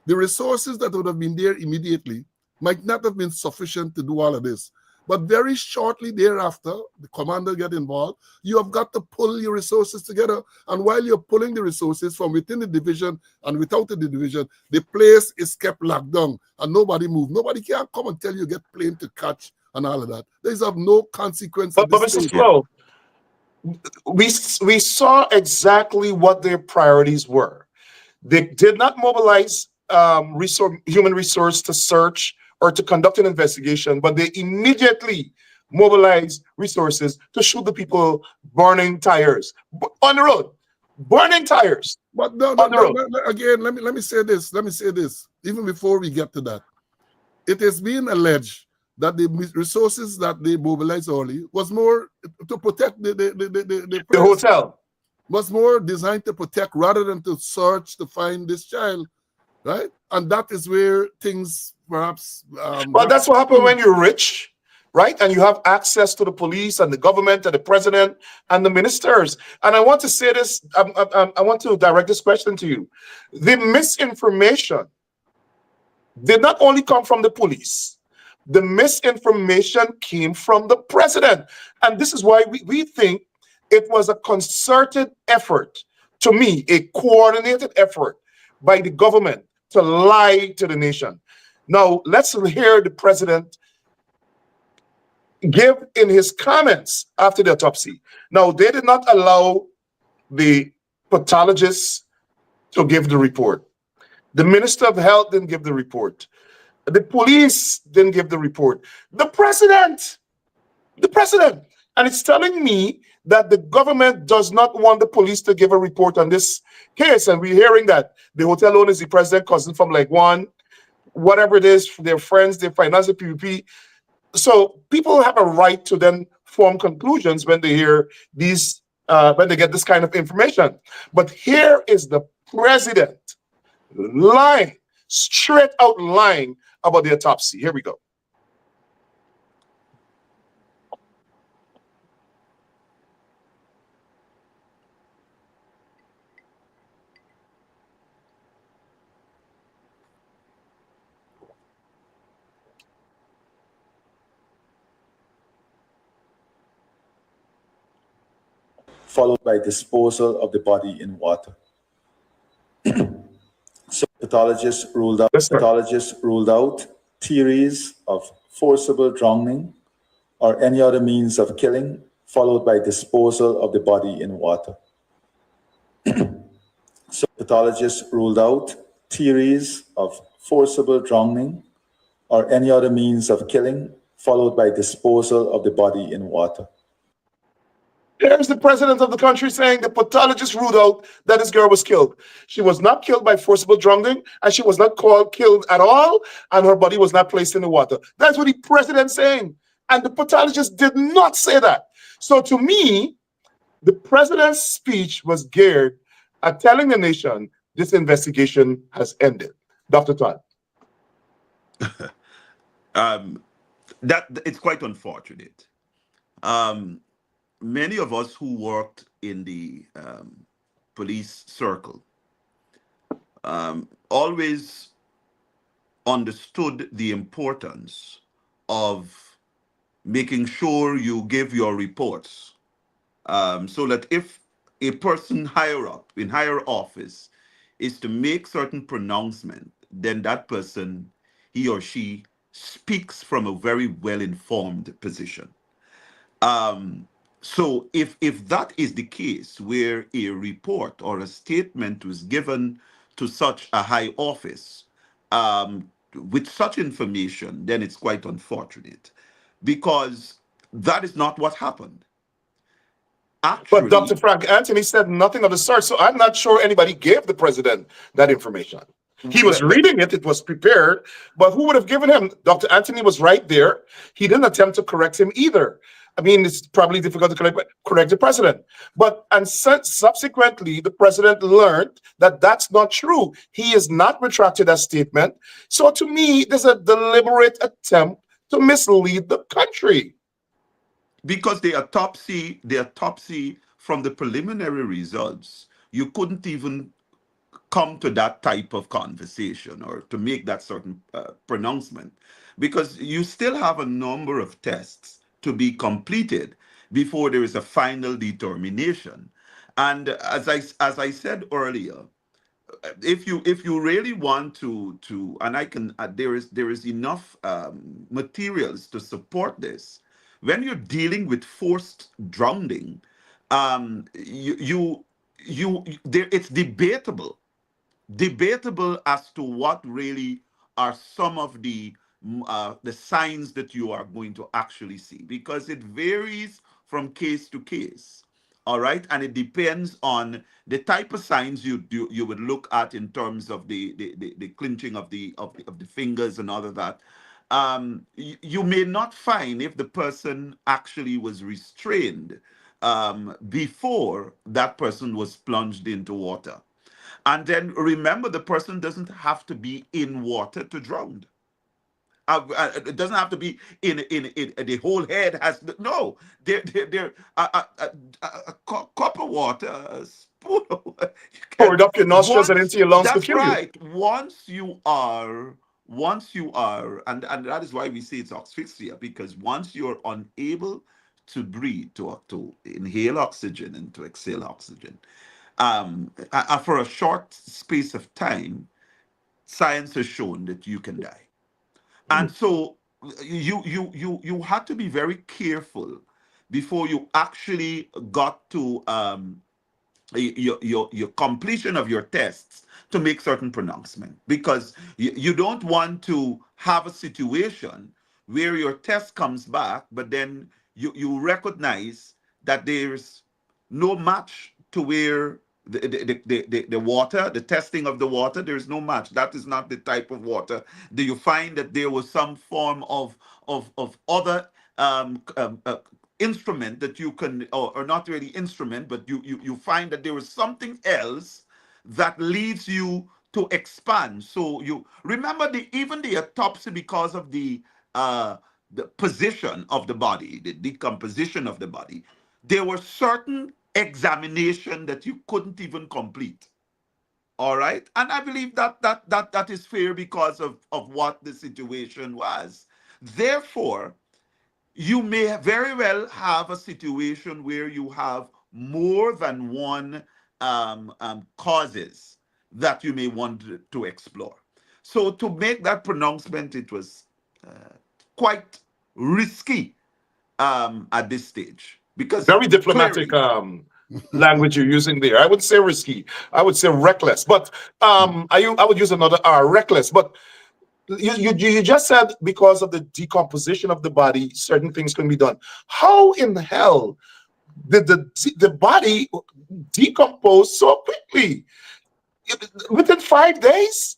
the resources that would have been there immediately might not have been sufficient to do all of this. But very shortly thereafter, the commander get involved. You have got to pull your resources together. And while you're pulling the resources from within the division and without the division, the place is kept locked down and nobody moves. Nobody can come and tell you get plane to catch and all of that. These have no consequence at But this Mr. stage. Slow, we saw exactly what their priorities were. They did not mobilize human resource to search or to conduct an investigation, but they immediately mobilized resources to shoot the people burning tires on the road, burning tires But no, on the road. again, let me say this. Let me say this. Even before we get to that, it has been alleged that the resources that they mobilized early was more to protect the The hotel. was more designed to protect rather than to search to find this child, right? And that is where things perhaps. Well, that's what happens when you're rich, right? And you have access to the police and the government and the president and the ministers. And I want to say this, I want to direct this question to you. The misinformation did not only come from the police. The misinformation came from the president. And this is why we think it was a concerted effort, to me, a coordinated effort by the government to lie to the nation. Now, let's hear the president give in his comments after the autopsy. Now, they did not allow the pathologists to give the report. The Minister of Health didn't give the report. The police didn't give the report. The president. And it's telling me that the government does not want the police to give a report on this case. And we're hearing that the hotel owner is the president cousin from like one, whatever it is, their friends, their finance, the PVP. So people have a right to then form conclusions when they hear these, when they get this kind of information. But here is the president lying, straight out lying about the autopsy. Here we go. Followed by disposal of the body in water. So pathologists ruled out theories of forcible drowning or any other means of killing, followed by disposal of the body in water. So pathologists ruled out theories of forcible drowning or any other means of killing, followed by disposal of the body in water. There's the president of the country saying the pathologist ruled out that this girl was killed. She was not killed by forcible drowning, and she was not killed at all, and her body was not placed in the water. That's what the president's saying. And the pathologist did not say that. So to me, the president's speech was geared at telling the nation this investigation has ended. Dr. Todd. That it's quite unfortunate. Many of us who worked in the police circle always understood the importance of making sure you give your reports so that if a person higher up in higher office is to make certain pronouncement, then that person, he or she, speaks from a very well-informed position. So if that is the case, where a report or a statement was given to such a high office with such information, then it's quite unfortunate, because that is not what happened. Actually, But Dr. Frank Anthony said nothing of the sort, so I'm not sure anybody gave the president that information. He was reading it, it was prepared, but who would have given him? Dr. Anthony was right there. He didn't attempt to correct him either. I mean, it's probably difficult to correct the president. And subsequently, the president learned that that's not true. He has not retracted that statement. So to me, there's a deliberate attempt to mislead the country. Because the autopsy from the preliminary results, you couldn't even come to that type of conversation or to make that certain pronouncement, because you still have a number of tests to be completed before there is a final determination. And as I said earlier, if you really want to and I can there is enough materials to support this. When you're dealing with forced drowning, there it's debatable as to what really are some of the signs that you are going to actually see, because it varies from case to case. All right, and it depends on the type of signs you would look at in terms of the clinching of the fingers and all of that. You may not find if the person actually was restrained before that person was plunged into water. And then remember, the person doesn't have to be in water to drown. It doesn't have to be in the whole head has no. There a cup of water, a spoon of water. Pour it up your nostrils and Once into your lungs to that's kill you. right. Once you are, and that is why we say it's asphyxia, because once you're unable to breathe, to inhale oxygen and to exhale oxygen, for a short space of time, science has shown that you can die. And so you had to be very careful before you actually got to your completion of your tests to make certain pronouncement, because you don't want to have a situation where your test comes back, but then you recognize that there's no match to where the water, the testing of the water, there's no match. That is not the type of water. Do you find that there was some form of other instrument that you can, or not really instrument, but you find that there was something else that leads you to expand. So you remember even the autopsy, because of the position of the body, the decomposition of the body, there were certain examination that you couldn't even complete. All right, and I believe that is fair because of what the situation was. Therefore, you may very well have a situation where you have more than one causes that you may want to explore. So to make that pronouncement, it was quite risky at this stage, because Very diplomatic clearly, language you're using there. I would say risky. I would say reckless. But I would use another R, reckless. But you just said because of the decomposition of the body, certain things can be done. How in the hell did the body decompose so quickly? Within 5 days?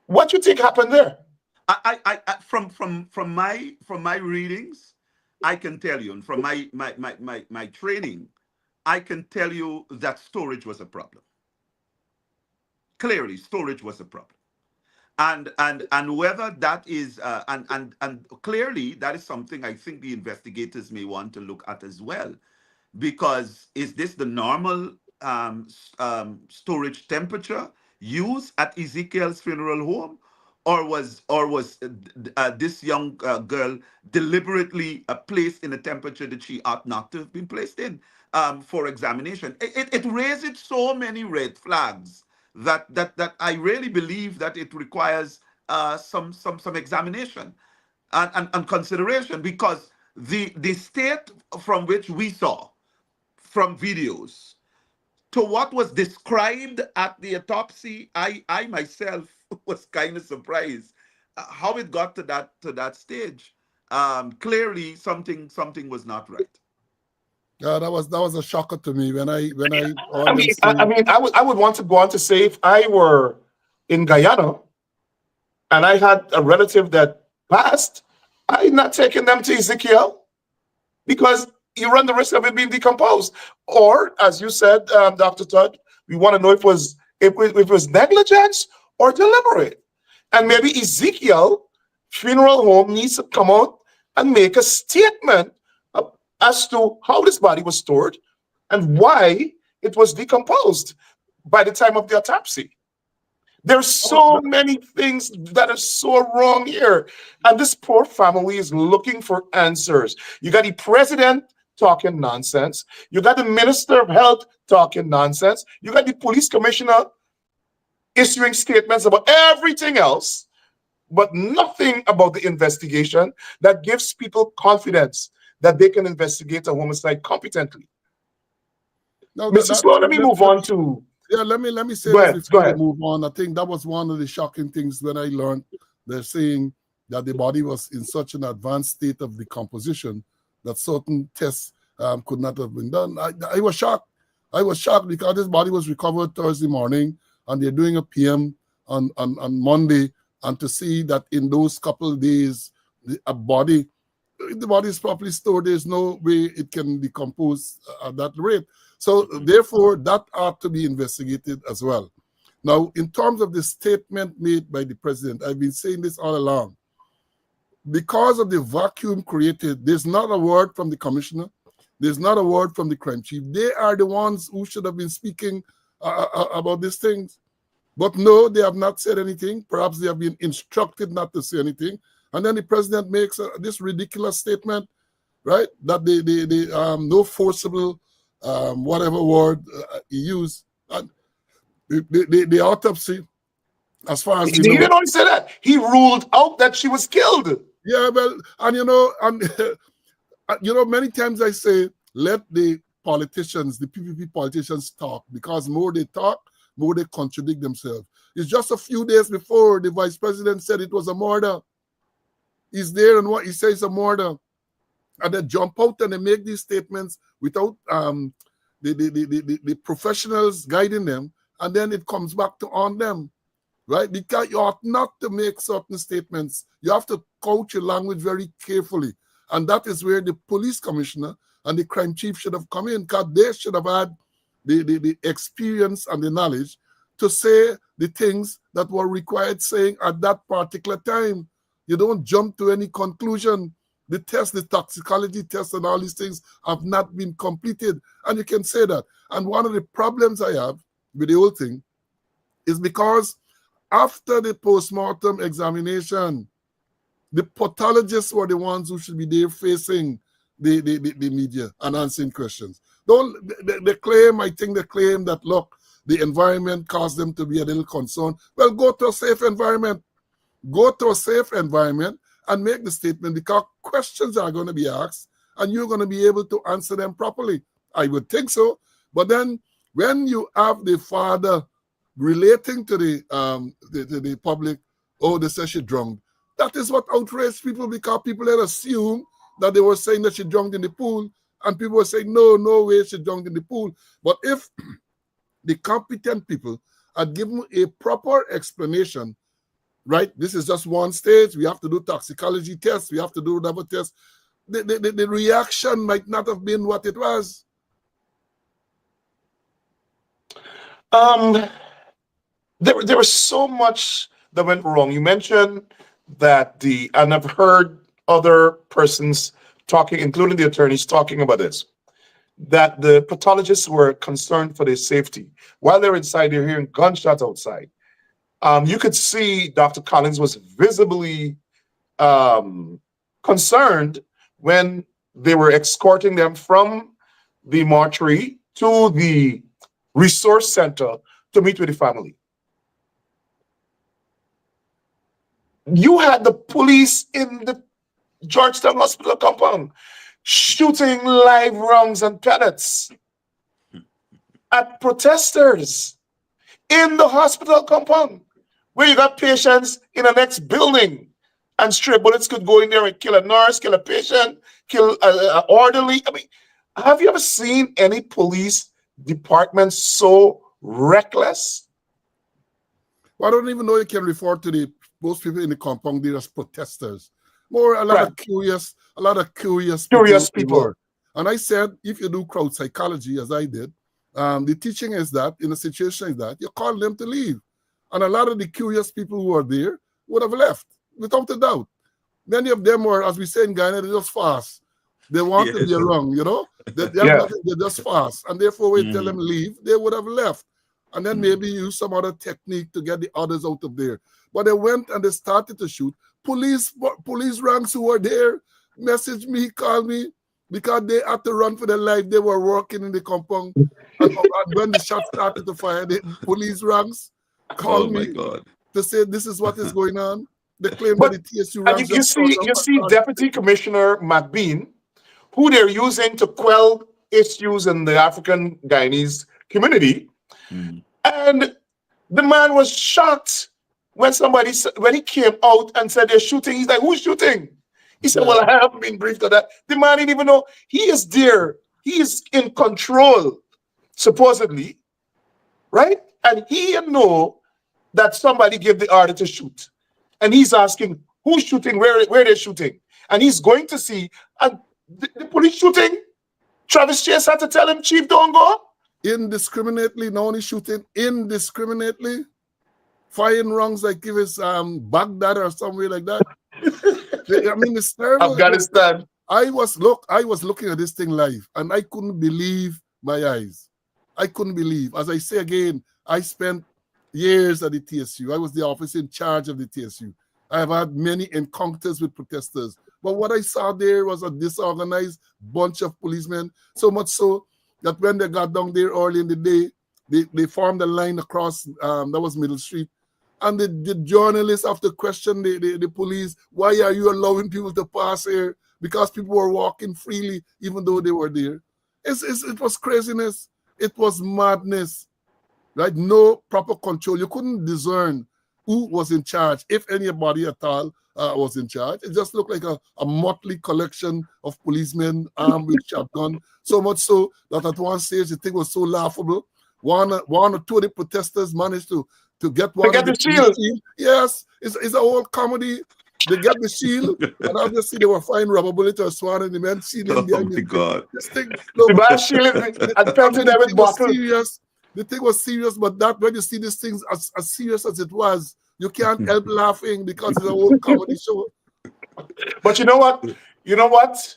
What do you think happened there? from my readings, I can tell you, and from my training, I can tell you that storage was a problem. Clearly, storage was a problem. And whether that is and clearly that is something I think the investigators may want to look at as well, because is this the normal storage temperature used at Ezekiel's funeral home, or was this young girl deliberately placed in a temperature that she ought not to have been placed in for examination? It raises so many red flags that I really believe that it requires some examination and consideration, because the state from which we saw from videos to what was described at the autopsy, I myself was kind of surprised how it got to that stage. Clearly, something was not right. Yeah, that was a shocker to me when I I mean, I would want to go on to say, if I were in Guyana and I had a relative that passed, I'm not taking them to Ezekiel, because you run the risk of it being decomposed. Or, as you said, Dr. Todd, we want to know if it was negligence or deliberate. And maybe Ezekiel Funeral Home needs to come out and make a statement as to how this body was stored and why it was decomposed by the time of the autopsy. There's so many things that are so wrong here. And this poor family is looking for answers. You got the president talking nonsense. You got the minister of health talking nonsense. You got the police commissioner issuing statements about everything else, but nothing about the investigation that gives people confidence that they can investigate a homicide competently. Now, Mr. Sloan, let me move on to. Yeah, let me say Go this ahead, go before we ahead. move on. I think that was one of the shocking things when I learned they're saying that the body was in such an advanced state of decomposition that certain tests could not have been done. I was shocked. I was shocked because this body was recovered Thursday morning and they're doing a PM on Monday, and to see that in those couple of days, the body is properly stored, there's no way it can decompose at that rate. So therefore, that ought to be investigated as well. Now, in terms of the statement made by the president, I've been saying this all along. Because of the vacuum created, there's not a word from the commissioner. There's not a word from the crime chief. They are the ones who should have been speaking about these things. But no, they have not said anything. Perhaps they have been instructed not to say anything. And then the president makes this ridiculous statement, right? That no forcible, whatever word he used. The autopsy, as far as He we know. didn't only say that. He ruled out that she was killed. Yeah, well, and many times I say, let the politicians, the PPP politicians talk, because more they talk, more they contradict themselves. It's just a few days before the vice president said it was a murder. He's there and what he says is a murder. And they jump out and they make these statements without the professionals guiding them, and then it comes back to on them, right? Because you ought not to make certain statements. You have to couch your language very carefully. And that is where the police commissioner and the crime chief should have come in, because they should have had the experience and the knowledge to say the things that were required saying at that particular time. You don't jump to any conclusion. The test, the toxicology test and all these things have not been completed. And you can say that. And one of the problems I have with the whole thing is because after the postmortem examination, the pathologists were the ones who should be there facing the media and answering questions. They claim, I think they claim that, look, the environment caused them to be a little concerned. Well, go to a safe environment. Go to a safe environment and make the statement, because questions are going to be asked and you're going to be able to answer them properly. I would think so. But then when you have the father relating to the public, oh, they say she drunk, that is what outraged people, because people had assumed that they were saying that she drunk in the pool, and people were saying, no way she drunk in the pool. But if the competent people had given a proper explanation, right? This is just one stage. We have to do toxicology tests. We have to do another test. The reaction might not have been what it was. There was so much that went wrong. You mentioned that and I've heard other persons talking, including the attorneys, talking about this, that the pathologists were concerned for their safety. While they're inside, they're hearing gunshots outside. You could see Dr. Collins was visibly concerned when they were escorting them from the mortuary to the resource center to meet with the family. You had the police in the Georgetown Hospital compound shooting live rounds and pellets at protesters in the hospital compound, where you got patients in the next building, and stray bullets could go in there and kill a nurse, kill a patient, kill an orderly. I mean, have you ever seen any police department so reckless? Well, I don't even know you can refer to those people in the compound there as protesters. A lot of curious people. And I said, if you do crowd psychology, as I did, the teaching is that in a situation like that, you call them to leave. And a lot of the curious people who are there would have left, without a doubt. Many of them were, as we say in Guyana, they're just fast. They want to be around, you know? They're just fast. And therefore, when you tell them leave, they would have left. And then maybe use some other technique to get the others out of there. But they went and they started to shoot. Police ranks who were there messaged me, called me, because they had to run for their life. They were working in the compound. And when the shots started to fire, the police ranks, call Oh my me God. to say this is what is going on. They claim But that the TSU and ranks you just short you of see Deputy Commissioner McBean, who they're using to quell issues in the African Guyanese community. Mm. And the man was shocked when when he came out and said they're shooting. He's like, who's shooting? He said, well, I haven't been briefed on that. The man didn't even know. He is there. He is in control, supposedly, right? And he didn't know that somebody gave the order to shoot. And he's asking, who's shooting, where they're shooting? And he's going to see, and the police shooting. Travis Chase had to tell him, Chief, don't go. indiscriminately, not only shooting indiscriminately, firing rounds like if it's Baghdad or somewhere like that. I mean, it's terrible. Afghanistan. I was looking at this thing live, and I couldn't believe my eyes. I couldn't believe. As I say again, I spent years at the TSU. I was the officer in charge of the TSU. I have had many encounters with protesters. But what I saw there was a disorganized bunch of policemen, so much so that when they got down there early in the day, they formed a line across, that was Middle Street, and the journalists have to question the police, why are you allowing people to pass here? Because people were walking freely, even though they were there. It was craziness. It was madness, right? No proper control. You couldn't discern who was in charge, if anybody at all was in charge. It just looked like a motley collection of policemen armed with shotgun. So much so that at one stage the thing was so laughable. One or two of the protesters managed to get one get of the the shield. Yes, it's a whole comedy. They get the shield, and obviously they were firing rubber bullets or swan, and the men shielding Oh behind my God. this thing. The man shielded and pelted them with bottles. Serious. The thing was serious, but that when you see these things as serious as it was, you can't help laughing because it's a whole comedy show. But you know what? You know what?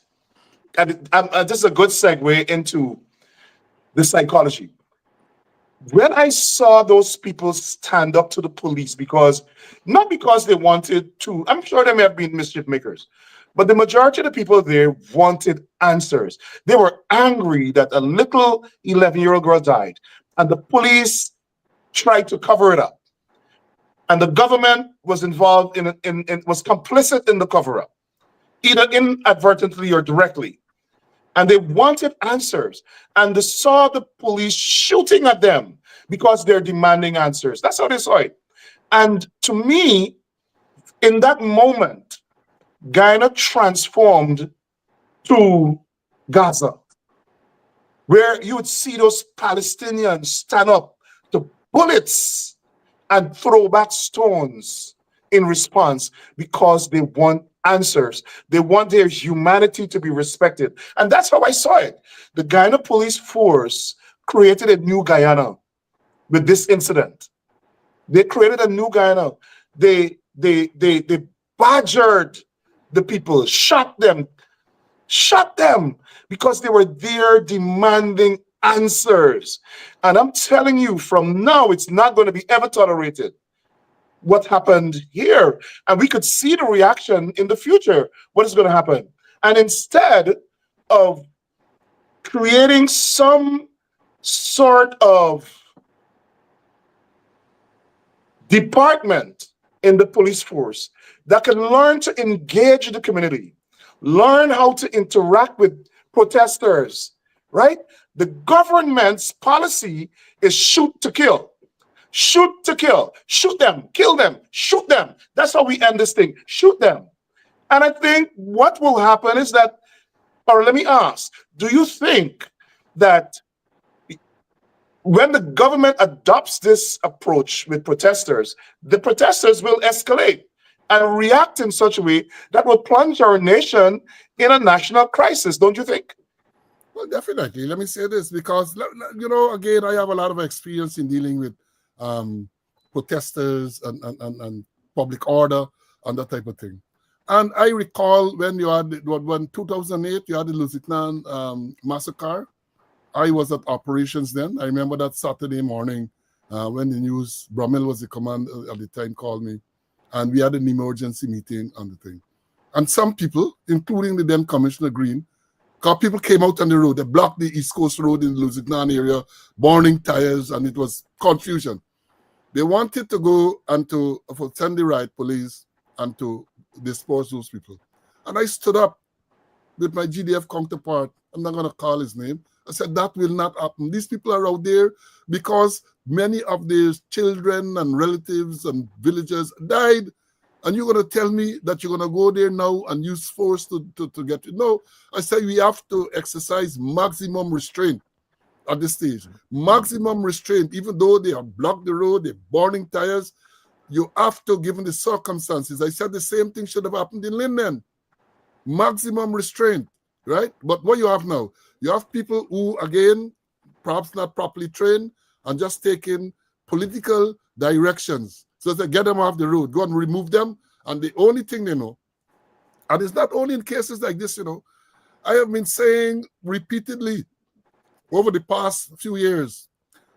And this is a good segue into the psychology. When I saw those people stand up to the police, not because they wanted to, I'm sure they may have been mischief makers, but the majority of the people there wanted answers. They were angry that a little 11-year-old girl died, and the police tried to cover it up. And the government was involved was complicit in the cover-up, either inadvertently or directly. And they wanted answers. And they saw the police shooting at them because they're demanding answers. That's how they saw it. And to me, in that moment, Guyana transformed to Gaza, where you would see those Palestinians stand up to bullets and throw back stones in response because they want answers. They want their humanity to be respected. And that's how I saw it. The Guyana police force created a new Guyana with this incident. They created a new Guyana. They badgered the people, shot them because they were there demanding answers. And I'm telling you, from now, it's not going to be ever tolerated. What happened here, and we could see the reaction in the future. What is going to happen? And instead of creating some sort of department in the police force that can learn to engage the community, learn how to interact with protesters, right? The government's policy is shoot to kill. Shoot to kill. Shoot them, kill them, shoot them. That's how we end this thing. Shoot them. And I think what will happen is that, or let me ask, do you think that when the government adopts this approach with protesters, the protesters will escalate and react in such a way that will plunge our nation in a national crisis, don't you think? Well, definitely. Let me say this, because, you know, again, I have a lot of experience in dealing with protesters and public order and that type of thing. And I recall when 2008, you had the Lusitnan massacre. I was at operations then. I remember that Saturday morning when the news, Bromel was the commander at the time, called me, and we had an emergency meeting on the thing. And some people, including the then Commissioner Green, because people came out on the road, they blocked the East Coast Road in the Lusitnan area, burning tires, and it was confusion. They wanted to go and for send the riot police and to dispose those people. And I stood up with my GDF counterpart. I'm not going to call his name. I said, that will not happen. These people are out there because many of their children and relatives and villagers died. And you're going to tell me that you're going to go there now and use force to get it? No, I say we have to exercise maximum restraint at this stage. Maximum restraint, even though they have blocked the road, they're burning tires, you have to, given the circumstances. I said the same thing should have happened in Linden. Maximum restraint, right? But what you have now, you have people who, again, perhaps not properly trained and just taking political directions. So they get them off the road, go and remove them. And the only thing they know, and it's not only in cases like this, I have been saying repeatedly over the past few years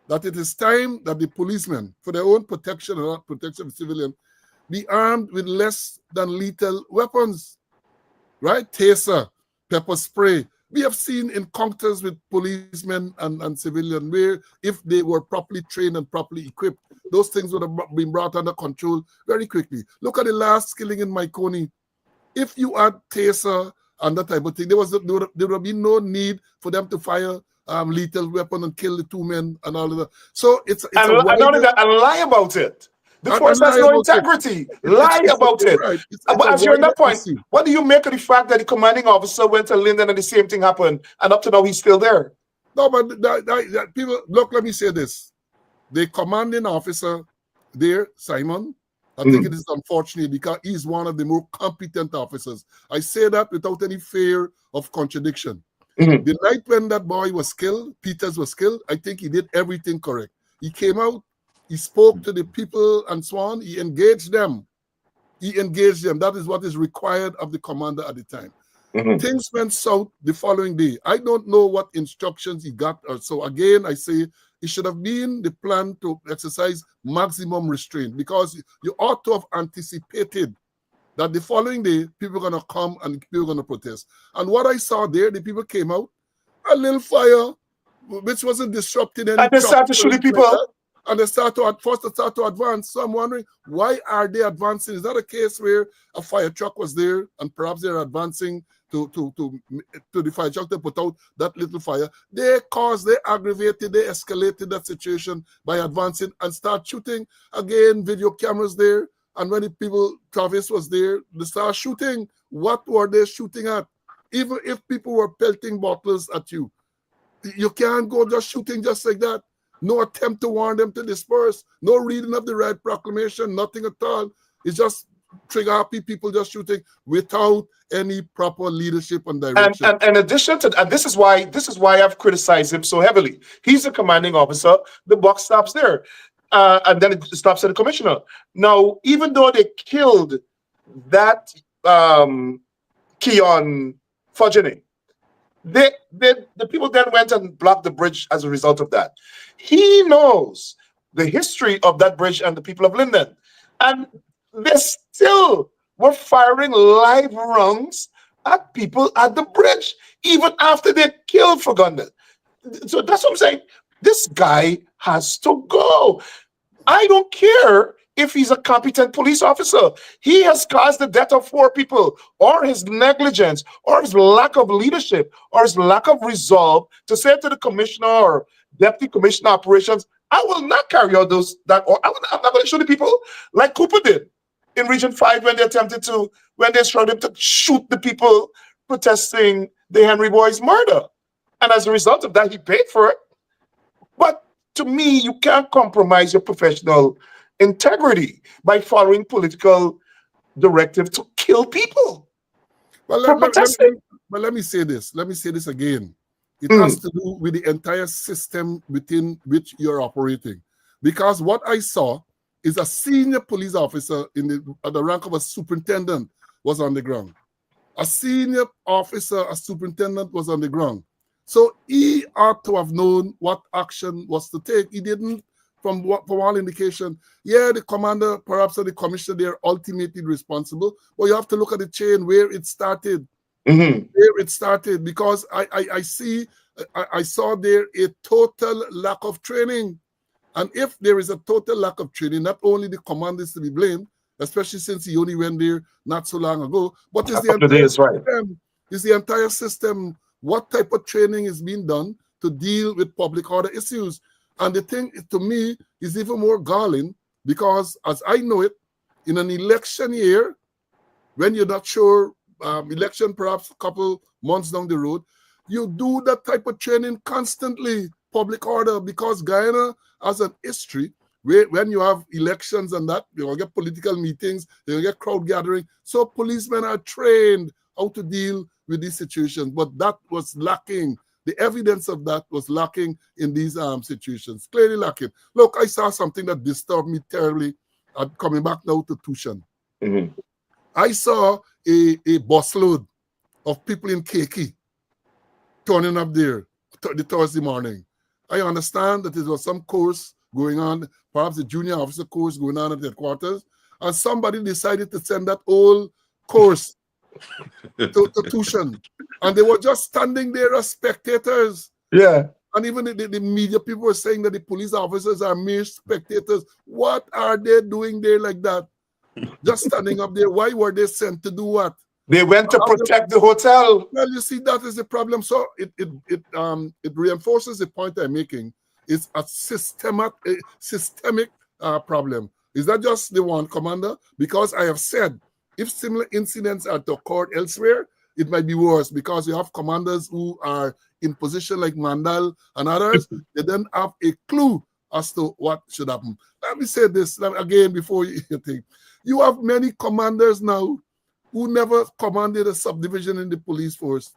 that it is time that the policemen, for their own protection and not protection of civilians, be armed with less than lethal weapons, right? Taser, pepper spray. We have seen encounters with policemen and civilians where if they were properly trained and properly equipped, those things would have been brought under control very quickly. Look at the last killing in Maikoni. If you had taser and that type of thing, there would have been no need for them to fire lethal weapon and kill the two men and all of that. So it's and lie about it. The force has no integrity. Lie about it. Right. But as you're on that point, what do you make of the fact that the commanding officer went to Linden and the same thing happened, and up to now he's still there? No, but that people, look, let me say this. The commanding officer there, Simon, I think it is unfortunate because he's one of the more competent officers. I say that without any fear of contradiction. The night when that boy was killed, Peters was killed, I think he did everything correct. He came out, he spoke to the people and so on. He engaged them. That is what is required of the commander at the time. Things went south the following day. I don't know what instructions he got. So again, I say it should have been the plan to exercise maximum restraint because you ought to have anticipated that the following day, people are going to come and people are going to protest. And what I saw there, the people came out, a little fire, which wasn't disrupting any. And they started shooting people. Like, and they start to advance. So I'm wondering, why are they advancing? Is that a case where a fire truck was there and perhaps they're advancing to the fire truck to put out that little fire? They aggravated, they escalated that situation by advancing and start shooting. Again, video cameras there. And when the people, Travis was there, they start shooting. What were they shooting at? Even if people were pelting bottles at you, you can't go just shooting just like that. No attempt to warn them to disperse. No reading of the Riot Proclamation, nothing at all. It's just trigger happy people just shooting without any proper leadership and direction. And in addition to that, this is why I've criticized him so heavily. He's the commanding officer. The buck stops there. And then it stops at the commissioner. Now, even though they killed that Keon Fujini, the people then went and blocked the bridge as a result of that. He knows the history of that bridge and the people of Linden. And they still were firing live rounds at people at the bridge, even after they killed Fugunda. So that's what I'm saying. This guy has to go. I don't care if he's a competent police officer. He has caused the death of 4 people, or his negligence, or his lack of leadership, or his lack of resolve to say to the commissioner or deputy commissioner operations, I will not carry out I'm not going to shoot the people like Cooper did in Region 5 when they showed him to shoot the people protesting the Henry Boy's murder. And as a result of that, he paid for it. But to me, you can't compromise your professional integrity by following political directive to kill people. Well, let me say this. Let me say this again. It has to do with the entire system within which you're operating. Because what I saw is a senior police officer at the rank of a superintendent was on the ground. A senior officer, a superintendent was on the ground. So he ought to have known what action was to take. He didn't, from all indication. Yeah, the commander, perhaps the commissioner, they're ultimately responsible. But you have to look at the chain where it started. Where it started, because I saw there a total lack of training. And if there is a total lack of training, not only the commander is to be blamed, especially since he only went there not so long ago, but it's the entire system. It's the entire system. What type of training is being done to deal with public order issues? And the thing, to me, is even more galling because, as I know it, in an election year, when you're not sure, election perhaps a couple months down the road, you do that type of training constantly, public order, because Guyana has an history where when you have elections and that, you will get political meetings, you will get crowd gathering. So policemen are trained how to deal with these situations, but that was lacking. The evidence of that was lacking in these situations, clearly lacking. Look, I saw something that disturbed me terribly. Coming back now to Tushan. I saw a busload of people in Keiki turning up there the Thursday morning. I understand that there was some course going on, perhaps a junior officer course going on at the headquarters, and somebody decided to send that old course to Tushan. And they were just standing there as spectators. Yeah. And even the media people were saying that the police officers are mere spectators. What are they doing there like that? Just standing up there. Why were they sent to do what? They went to protect the hotel. Well, you see, that is the problem. So it reinforces the point I'm making. It's a systemic problem. Is that just the one, Commander? Because I have said, if similar incidents are to occur elsewhere, it might be worse because you have commanders who are in position like Mandal and others. They don't have a clue as to what should happen. Let me say this again before you think. You have many commanders now who never commanded a subdivision in the police force.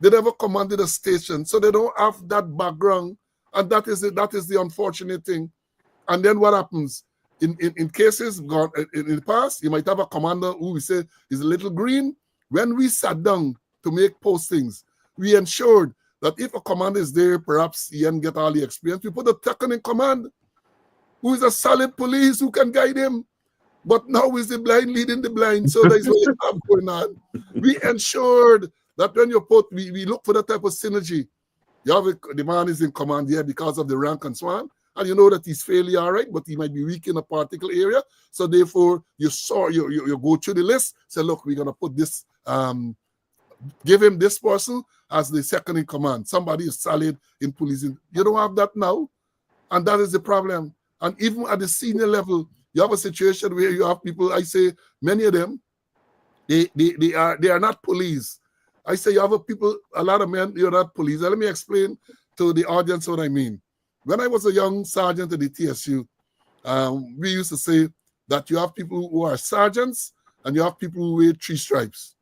They never commanded a station, so they don't have that background, and that is the unfortunate thing. And then what happens? In cases in the past, you might have a commander who we say is a little green. When we sat down to make postings, we ensured that if a commander is there, perhaps he didn't get all the experience, we put a second in command who is a solid police who can guide him. But now is the blind leading the blind. So that's what you have going on. We ensured that when you put, we look for that type of synergy. You have the man is in command here because of the rank and so on. And you know that he's fairly all right, but he might be weak in a particular area. So therefore, you go through the list, say, look, we're going to put this, give him this person as the second in command. Somebody is solid in policing. You don't have that now. And that is the problem. And even at the senior level, you have a situation where you have people, I say, many of them, they are not police. I say you have a lot of men, you're not police. Let me explain to the audience what I mean. When I was a young sergeant at the TSU, we used to say that you have people who are sergeants and you have people who wear 3 stripes,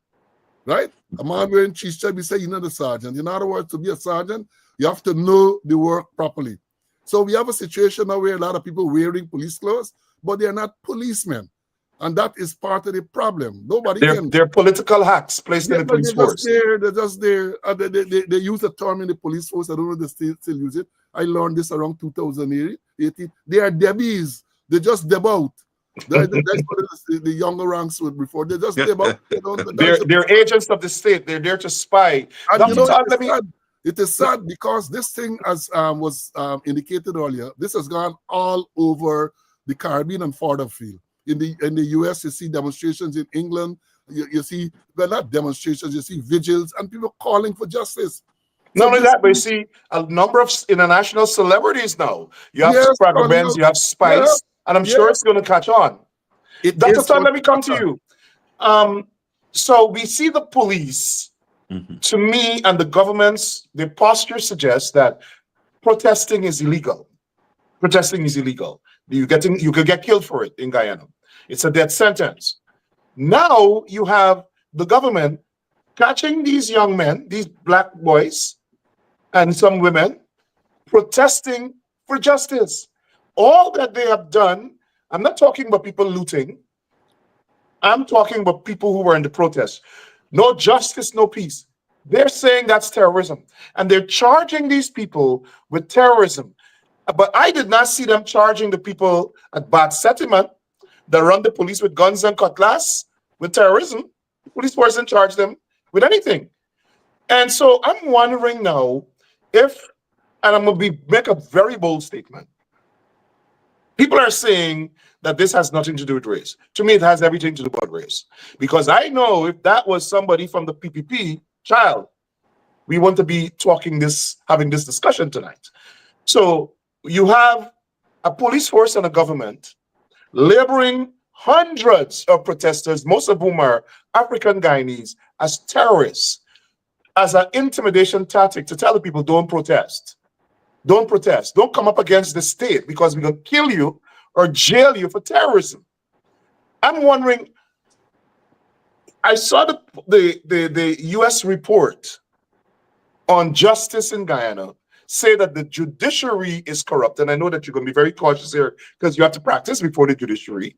right? A man wearing 3 stripes, we say you're not a sergeant. In other words, to be a sergeant, you have to know the work properly. So we have a situation now where a lot of people wearing police clothes, but they're not policemen. And that is part of the problem. They're political hacks placed in the police force. They're just there. They use a term in the police force. I don't know if they still use it. I learned this around 2018. They are debbies. They just deb out. That's what the younger ranks would before. They just deb out. They're agents of the state. They're there to spy. And it is sad because this thing, as was indicated earlier, this has gone all over the Caribbean and further field. In the US, you see demonstrations. In England, you see, well, not demonstrations, you see vigils and people calling for justice. Not only that, but you see a number of international celebrities now. You have Sprague Benz, you have Spice, and I'm sure it's going to catch on. Dr. Ton, let me come to you. So we see the police, to me, and the government's, the posture suggests that protesting is illegal. Protesting is illegal. You could get killed for it in Guyana. It's a death sentence. Now you have the government catching these young men, these black boys, and some women protesting for justice. All that they have done, I'm not talking about people looting. I'm talking about people who were in the protest. No justice, no peace. They're saying that's terrorism. And they're charging these people with terrorism. But I did not see them charging the people at Bad Settlement that run the police with guns and cutlass with terrorism. The police force didn't charge them with anything. And so I'm wondering now if, and I'm going to make a very bold statement, People are saying that this has nothing to do with race. To me, it has everything to do with race. Because I know if that was somebody from the PPP, child, we want to be having this discussion tonight. So you have a police force and a government labeling hundreds of protesters, most of whom are African Guyanese, as terrorists, as an intimidation tactic to tell the people, don't protest. Don't protest. Don't come up against the state because we're going to kill you or jail you for terrorism. I'm wondering, I saw the US report on justice in Guyana say that the judiciary is corrupt. And I know that you're going to be very cautious here because you have to practice before the judiciary.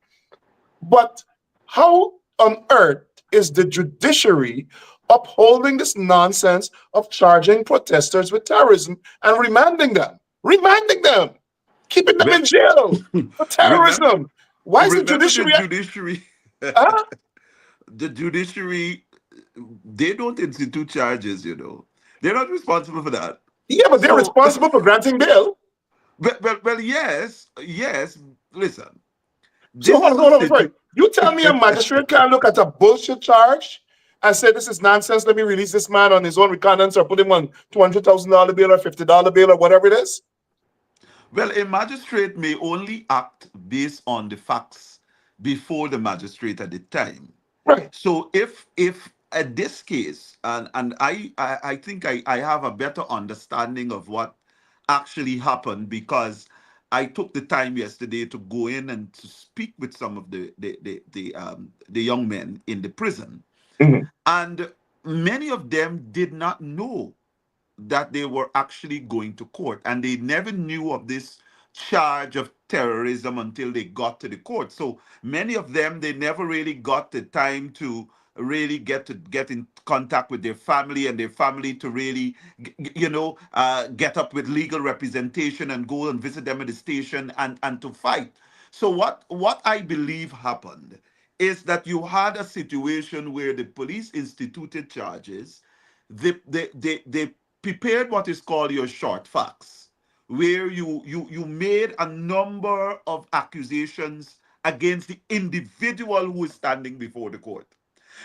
But how on earth is the judiciary upholding this nonsense of charging protesters with terrorism and remanding them, keeping them in jail for terrorism? Why is the judiciary? The judiciary, Huh? the judiciary, they don't institute charges, They're not responsible for that. Yeah, but they're So, responsible for granting bail. well, yes. Listen, So this is hold on, a sorry. You tell me a magistrate can't look at a bullshit charge and say this is nonsense, let me release this man on his own recognizance or put him on $200,000 bail or $50 bail or whatever it is? Well, a magistrate may only act based on the facts before the magistrate at the time. Right. So if at this case, and I think I have a better understanding of what actually happened because I took the time yesterday to go in and to speak with some of the young men in the prison, Mhm. and many of them did not know that they were actually going to court, and they never knew of this charge of terrorism until they got to the court. So many of them, they never really got the time to really get in contact with their family, and their family to really get up with legal representation and go and visit them at the station and to fight. So what I believe happened is that you had a situation where the police instituted charges. They prepared what is called your short facts, where you made a number of accusations against the individual who is standing before the court.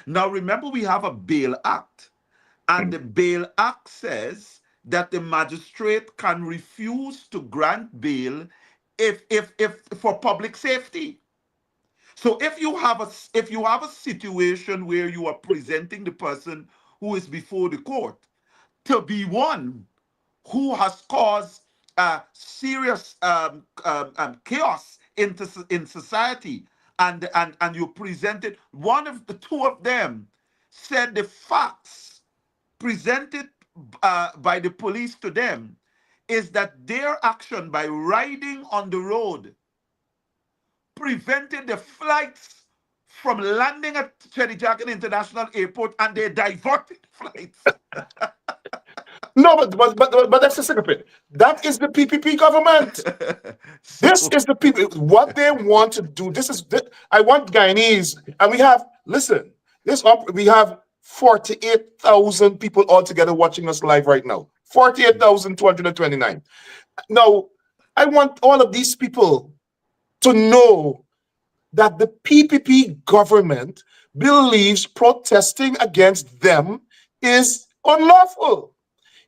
Now remember, we have a bail act, and the bail act says that the magistrate can refuse to grant bail if for public safety. So if you have a situation where you are presenting the person who is before the court to be one who has caused serious chaos in society, and you presented one of the two of them said the facts presented by the police to them is that their action by riding on the road prevented the flights from landing at Chedijagan International Airport, and they diverted flights. No, but that's the second bit. That is the PPP government. This is the people. What they want to do. I want Guyanese, and we have. Listen, we have 48,000 people altogether watching us live right now. 48,229. Now, I want all of these people to know that the PPP government believes protesting against them is unlawful.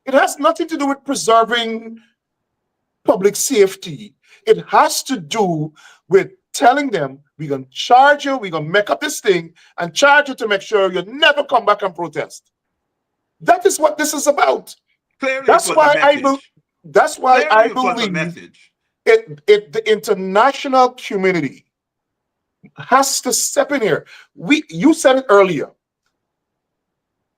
It has nothing to do with preserving public safety. It has to do with telling them, we're going to charge you, we're going to make up this thing and charge you to make sure you never come back and protest. That is what this is about. Clearly, That's why I believe the international community has to step in here. You said it earlier.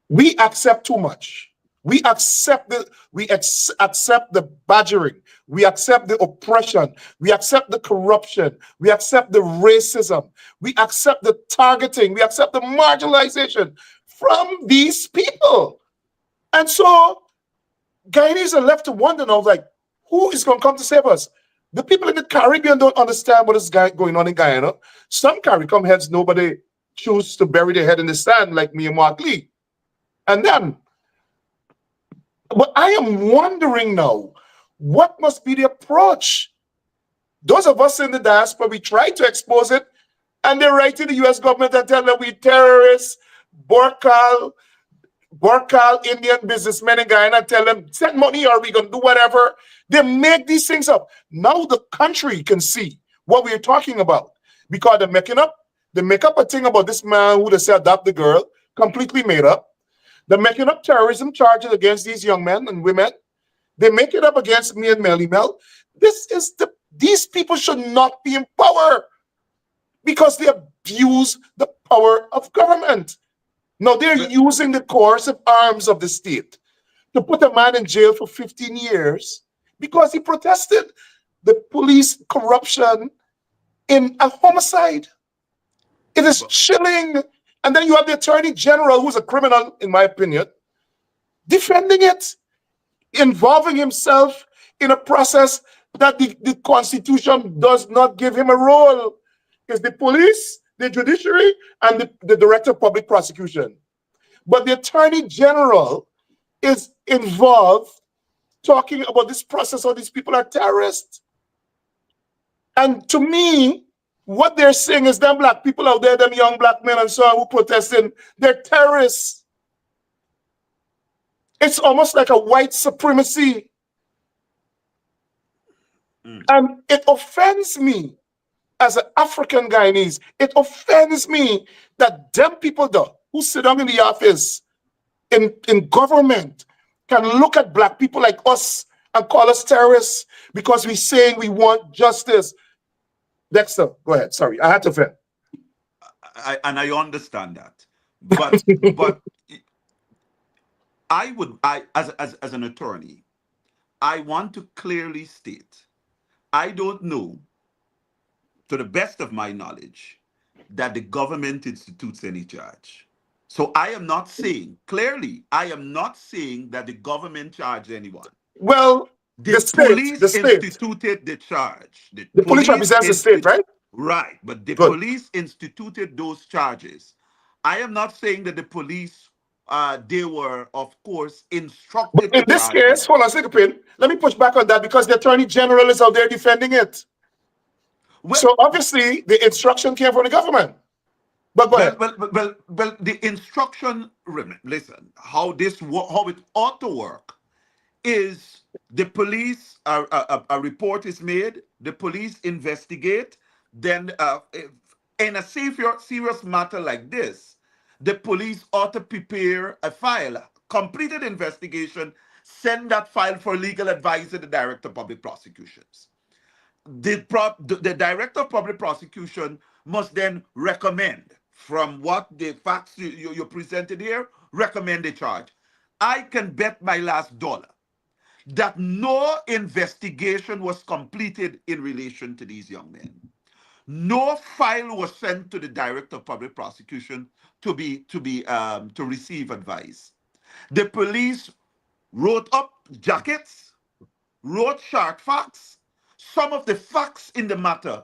We accept too much. We accept the badgering. We accept the oppression. We accept the corruption. We accept the racism. We accept the targeting. We accept the marginalization from these people. And so Guyanese are left to wonder now, like, who is going to come to save us? The people in the Caribbean don't understand what is going on in Guyana. Some CARICOM heads, nobody choose to bury their head in the sand like me and Mark Lee. And then, but I am wondering now, what must be the approach Those of us in the diaspora, we try to expose it, and they write to the US government and tell them we terrorists, Borkal Indian businessmen in Guyana, tell them send money or we gonna do whatever. They make these things up. Now the country can see what we're talking about because they make up a thing about this man who they say adopt the girl, completely made up. They're making up terrorism charges against these young men and women. They make it up against me and Melly Mel. These people should not be in power because they abuse the power of government. Now they're using the coercive arms of the state to put a man in jail for 15 years because he protested the police corruption in a homicide. It is chilling. And then you have the attorney general, who's a criminal, in my opinion, defending it, involving himself in a process that the Constitution does not give him a role. It's the police, the judiciary, and the director of public prosecution. But the attorney general is involved talking about this process or these people are terrorists. And to me, what they're saying is them black people out there, them young black men and so on who protesting, they're terrorists. It's almost like a white supremacy. And it offends me as an African Guyanese. It offends me that them people though, who sit down in the office in government can look at black people like us and call us terrorists because we're saying we want justice. Dexter, go ahead. Sorry, I had to offend. I understand that, but as an attorney, I want to clearly state, I don't know, to the best of my knowledge, that the government institutes any charge. So I am not saying, clearly, I am not saying that the government charged anyone. Well, the police state instituted the charge. The police represents the state, right? Right, but the Good. police instituted those charges. I am not saying that the police, they were, of course, instructed. But in this case, hold on a second, Pin. Let me push back on that because the attorney general is out there defending it. Well, so obviously, the instruction came from the government. But go ahead. Well, the instruction, listen, how it ought to work is the police, a report is made, the police investigate, then in a serious matter like this, the police ought to prepare a file, completed investigation, send that file for legal advice to the Director of Public Prosecutions. The Director of Public Prosecution must then recommend, from what the facts you presented here, recommend a charge. I can bet my last dollar that no investigation was completed in relation to these young men. No file was sent to the Director of Public Prosecution to receive advice. The police wrote up jackets, wrote short facts. Some of the facts in the matter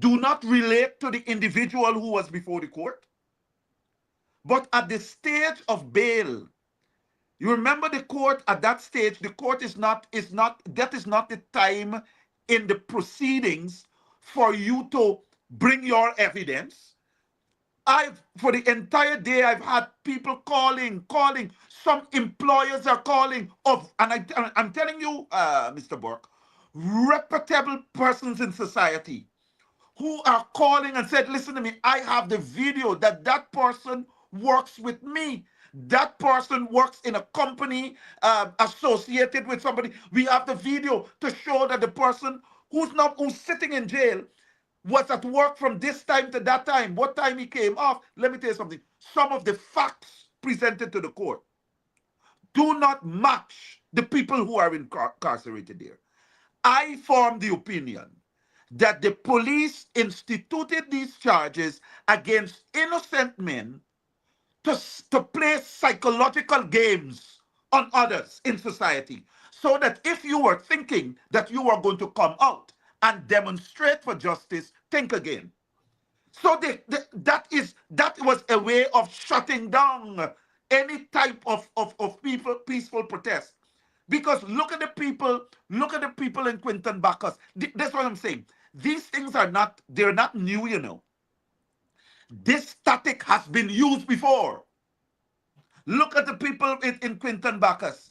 do not relate to the individual who was before the court. But at the stage of bail, you remember the court at that stage, the court that is not the time in the proceedings for you to bring your evidence. For the entire day, I've had people calling. Some employers are calling and I'm telling you, Mr. Burke, reputable persons in society who are calling and said, listen to me, I have the video that person works with me. That person works in a company associated with somebody. We have the video to show that the person who's sitting in jail was at work from this time to that time. What time he came off? Let me tell you something. Some of the facts presented to the court do not match the people who are incarcerated there. I form the opinion that the police instituted these charges against innocent men to play psychological games on others in society, so that if you were thinking that you were going to come out and demonstrate for justice, think again. So that was a way of shutting down any type of peaceful protest. Because look at the people in Quinton Bacchus. That's what I'm saying. these things are not, they're not new, you know. This tactic has been used before. Look at the people in Quinton Bacchus.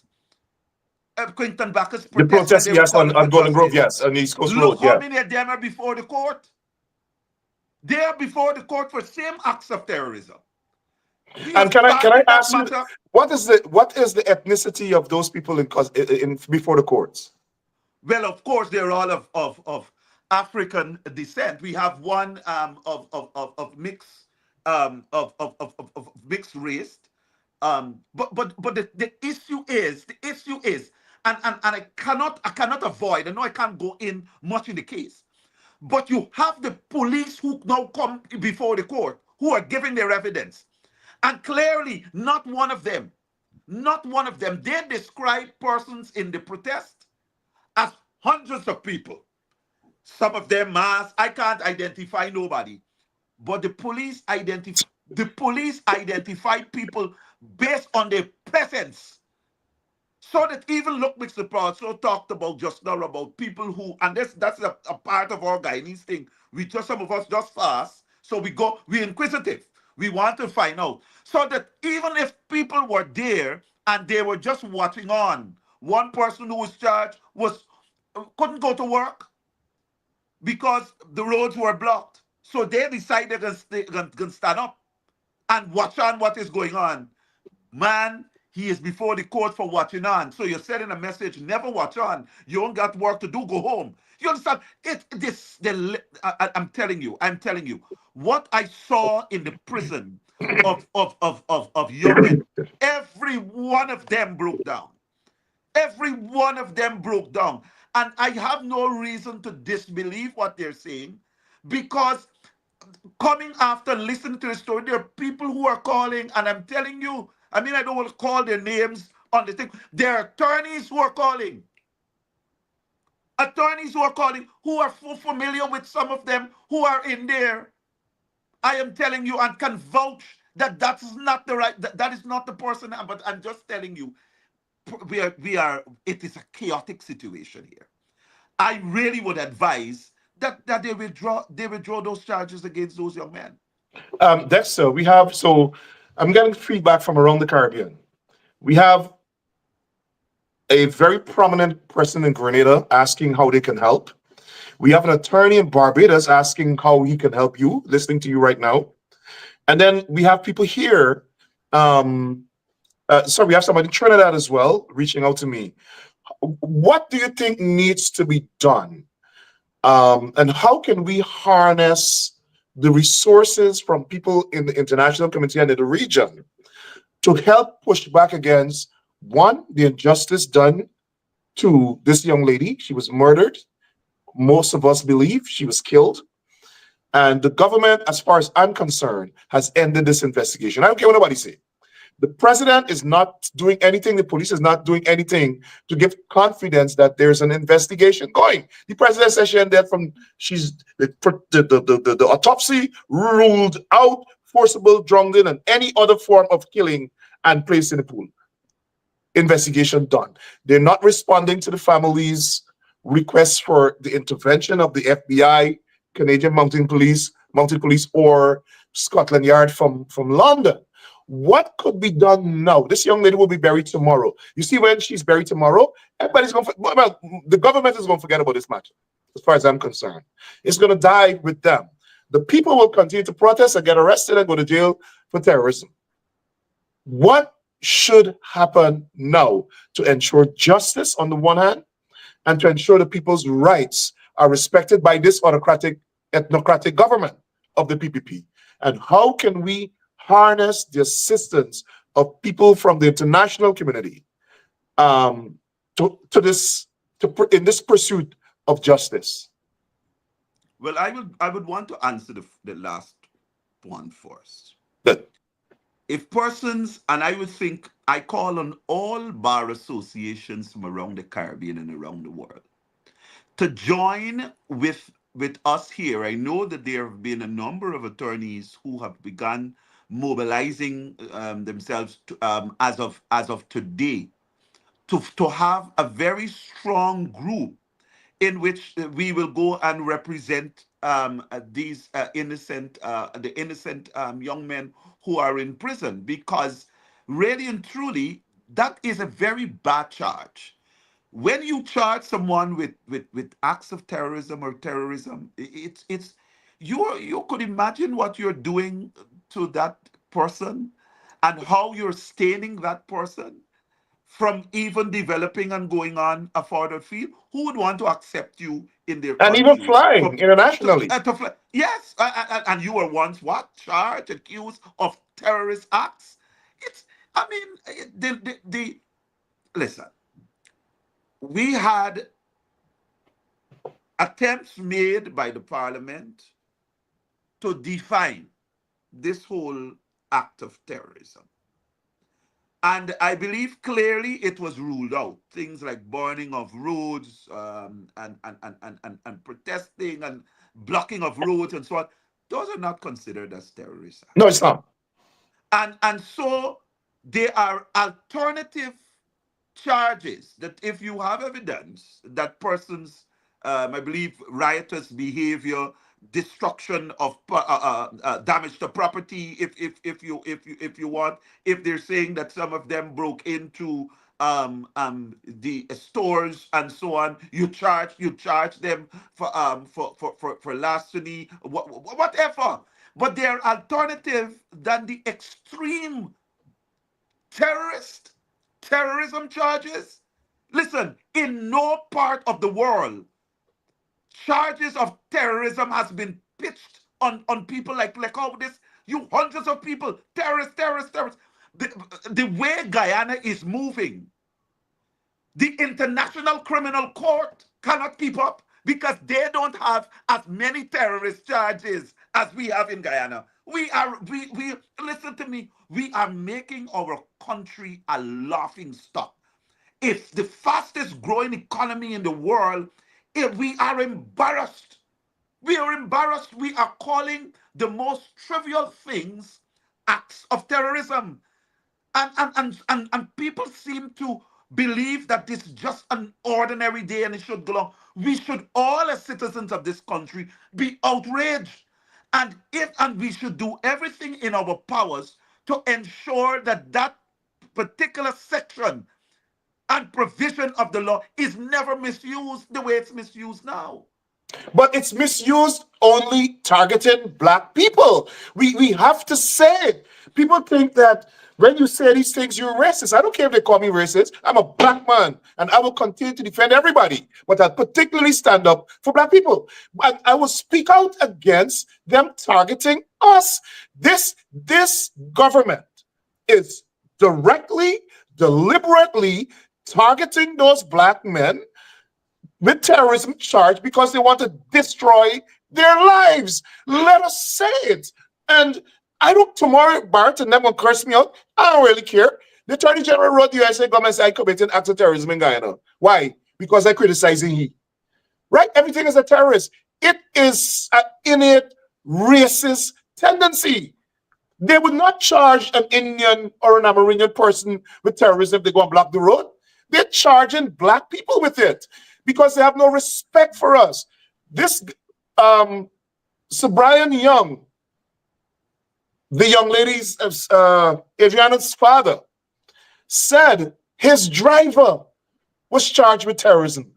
Quinton Bacchus The protest when protest, they were yes, calling for on Golden Grove, justice. yes, on East Coast Road, Look how yeah. many of them are before the court. They are before the court for same acts of terrorism. We have And can I started that ask you, matter. what is the ethnicity of those people in before the courts? Well, of course, they're all of African descent. We have one of mixed of mixed race. But the issue is, and I cannot avoid. I know I can't go in much in the case, but you have the police who now come before the court who are giving their evidence, and clearly not one of them, they describe persons in the protest as hundreds of people. Some of them mass. I can't identify nobody, but the police identify people based on their presence. So that even look, Mr. also talked about just now about people who, and that's a part of our Guyanese thing. We just, some of us just fast, so we're inquisitive. We want to find out. So that even if people were there and they were just watching on, one person who was charged was couldn't go to work because the roads were blocked. So they decided they're going to stand up and watch on what is going on. Man, he is before the court for watching on. So you're sending a message, never watch on. You don't got work to do, go home. You understand? I'm telling you, what I saw in the prison of young men, every one of them broke down. Every one of them broke down. And I have no reason to disbelieve what they're saying, because coming after listening to the story, there are people who are calling, and I'm telling you, I mean, I don't want to call their names on the thing. There are attorneys who are calling. Attorneys who are calling, who are familiar with some of them who are in there. I am telling you and can vouch that that's not the right, that is not the person, but I'm just telling you, it is a chaotic situation here. I really would advise that they withdraw those charges against those young men. Dexter, I'm getting feedback from around the Caribbean. We have a very prominent person in Grenada asking how they can help. We have an attorney in Barbados asking how he can help you, listening to you right now. And then we have people here. We have somebody in Trinidad as well reaching out to me. What do you think needs to be done? And how can we harness the resources from people in the international community and in the region to help push back against, one, the injustice done to this young lady? She was murdered. Most of us believe she was killed. And the government, as far as I'm concerned, has ended this investigation. I don't care what nobody say. The president is not doing anything. The police is not doing anything to give confidence that there's an investigation going. The president said she ended the autopsy ruled out forcible drowning and any other form of killing and placed in the pool. Investigation done. They're not responding to the families' requests for the intervention of the FBI, Canadian Mounted Police, or Scotland Yard from London. What could be done now? This young lady will be buried tomorrow. You see, when she's buried tomorrow, everybody's going to, well, the government is going to forget about this matter, as far as I'm concerned. It's going to die with them. The people will continue to protest and get arrested and go to jail for terrorism. What should happen now to ensure justice on the one hand and to ensure the people's rights are respected by this autocratic, ethnocratic government of the PPP? And how can we harness the assistance of people from the international community in this pursuit of justice? Well, I would want to answer the last one first. Good. If persons, and I would think, I call on all bar associations from around the Caribbean and around the world to join with us here. I know that there have been a number of attorneys who have begun mobilizing themselves as of today to have a very strong group in which we will go and represent these the innocent young men who are in prison, because really and truly, that is a very bad charge. When you charge someone with acts of terrorism or terrorism, it's you could imagine what you're doing to that person and how you're staining that person from even developing and going on a further field. Who would want to accept you in their And even country? flying internationally. Yes, and you were once what? Charged, accused of terrorist acts. It's, I mean, listen, we had attempts made by the parliament to define this whole act of terrorism. And I believe clearly it was ruled out. Things like burning of roads and protesting and blocking of roads and so on, those are not considered as terrorist acts. No, it's not. And so there are alternative charges that if you have evidence that persons, I believe, riotous behavior, destruction of damage to property, if you want, if they're saying that some of them broke into the stores and so on, you charge them for larceny, whatever. But they are alternative than the extreme terrorism charges. Listen, in no part of the world charges of terrorism has been pitched on people like how this, you hundreds of people, terrorists. The way Guyana is moving, the International Criminal Court cannot keep up because they don't have as many terrorist charges as we have in Guyana. We listen to me, we are making our country a laughing stock. It's the fastest growing economy in the world. We are embarrassed. We are embarrassed. We are calling the most trivial things acts of terrorism. And people seem to believe that this is just an ordinary day and it should go on. We should all, as citizens of this country, be outraged. And we should do everything in our powers to ensure that that particular section and provision of the law is never misused the way it's misused now. But it's misused only targeting black people. We have to say it. People think that when you say these things, you're racist. I don't care if they call me racist. I'm a black man, and I will continue to defend everybody. But I'll particularly stand up for black people. And I will speak out against them targeting us. This government is directly, deliberately targeting those black men with terrorism charge because they want to destroy their lives. Let us say it. And I don't, tomorrow, Bart and them will curse me out. I don't really care. The Attorney General wrote the USA government say I committed acts of terrorism in Guyana. Why? Because I criticizing he. Right? Everything is a terrorist. It is an innate racist tendency. They would not charge an Indian or an Amerindian person with terrorism if they go and block the road. They're charging black people with it because they have no respect for us. This Sir Brian Young, the young lady's Adrinna's father, said his driver was charged with terrorism.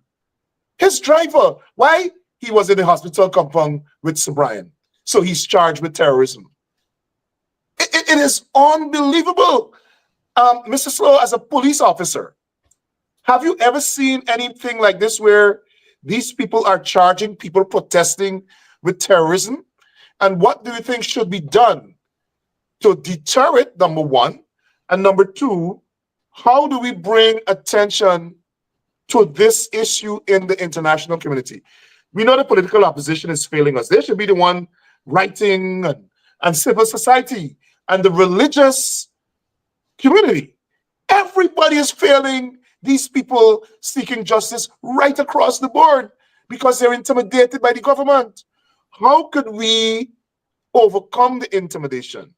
His driver. Why? He was in the hospital compound with Sir Brian. So he's charged with terrorism. It is unbelievable. Mr. Slow, as a police officer, have you ever seen anything like this where these people are charging people protesting with terrorism? And what do you think should be done to deter it, number one? And number two, how do we bring attention to this issue in the international community? We know the political opposition is failing us. They should be the one writing and civil society and the religious community. Everybody is failing these people seeking justice right across the board because they're intimidated by the government. How could we overcome the intimidation?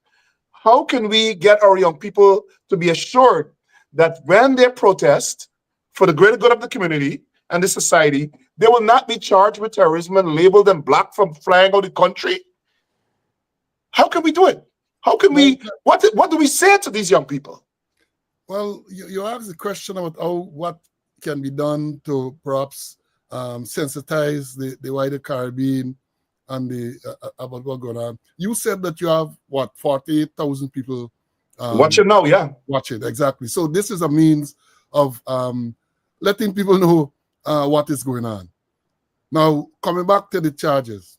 How can we get our young people to be assured that when they protest for the greater good of the community and the society, they will not be charged with terrorism and labeled and blocked from flying out the country? How can we do it? How can we, what do we say to these young people? Well, you asked the question about what can be done to perhaps sensitize the wider Caribbean and about what's going on. You said that you have, 48,000 people watching now, yeah. Watch it, exactly. So this is a means of letting people know what is going on. Now, coming back to the charges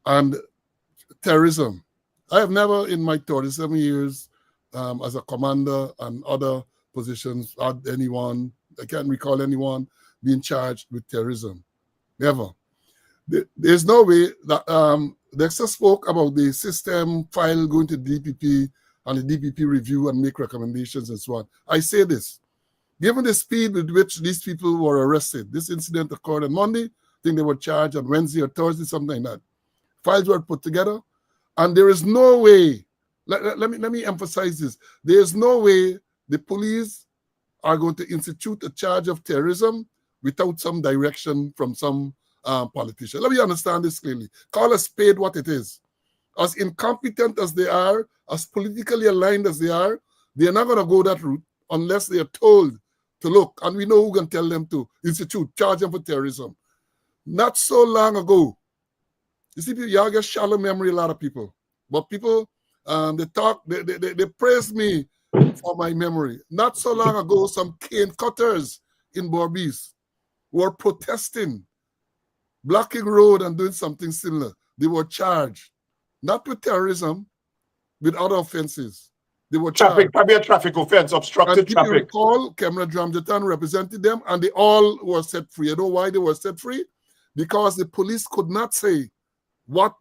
and terrorism, I have never in my 37 years as a commander and other positions had anyone, I can't recall anyone being charged with terrorism. Never. There's no way that Dexter spoke about the system file going to DPP and the DPP review and make recommendations and so on. I say this, given the speed with which these people were arrested, this incident occurred on Monday, I think they were charged on Wednesday or Thursday, something like that. Files were put together, and there is no way, let me emphasize this, there is no way the police are going to institute a charge of terrorism without some direction from some politician. Let me understand this clearly. Call a spade what it is. As incompetent as they are, as politically aligned as they are, they're not going to go that route unless they are told to look. And we know who can tell them to institute, charge them for terrorism. Not so long ago, you see, y'all get shallow memory, a lot of people. But people, they praise me for my memory. Not so long ago, some cane cutters in Berbice were protesting, blocking road and doing something similar. They were charged, not with terrorism, with other offenses. They were charged. Probably a traffic offense, obstructed traffic. If you recall, Cameron Dramjatan represented them, and they all were set free. You know why they were set free? Because the police could not say what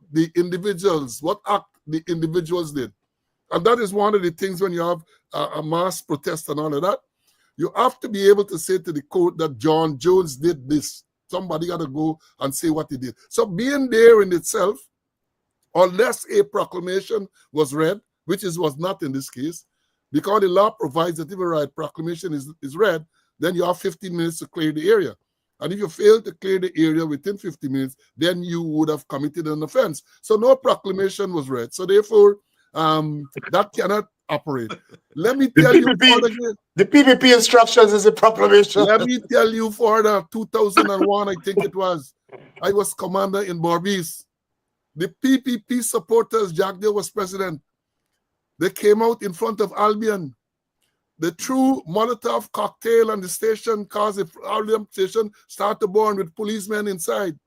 act the individuals did. And that is one of the things when you have a mass protest and all of that, you have to be able to say to the court that John Jones did this. Somebody got to go and say what he did. So being there in itself, unless a proclamation was read, which was not in this case, because the law provides that if a right proclamation is read, then you have 15 minutes to clear the area. And if you fail to clear the area within 50 minutes, then you would have committed an offense. So no proclamation was read. So therefore, that cannot operate. Let me tell you, the PPP instructions is a proclamation. Let me tell you, for the 2001, I think it was, I was commander in Berbice. The PPP supporters, Jack Day was president. They came out in front of Albion. They threw Molotov cocktail on the station, caused the Albion station start to burn with policemen inside.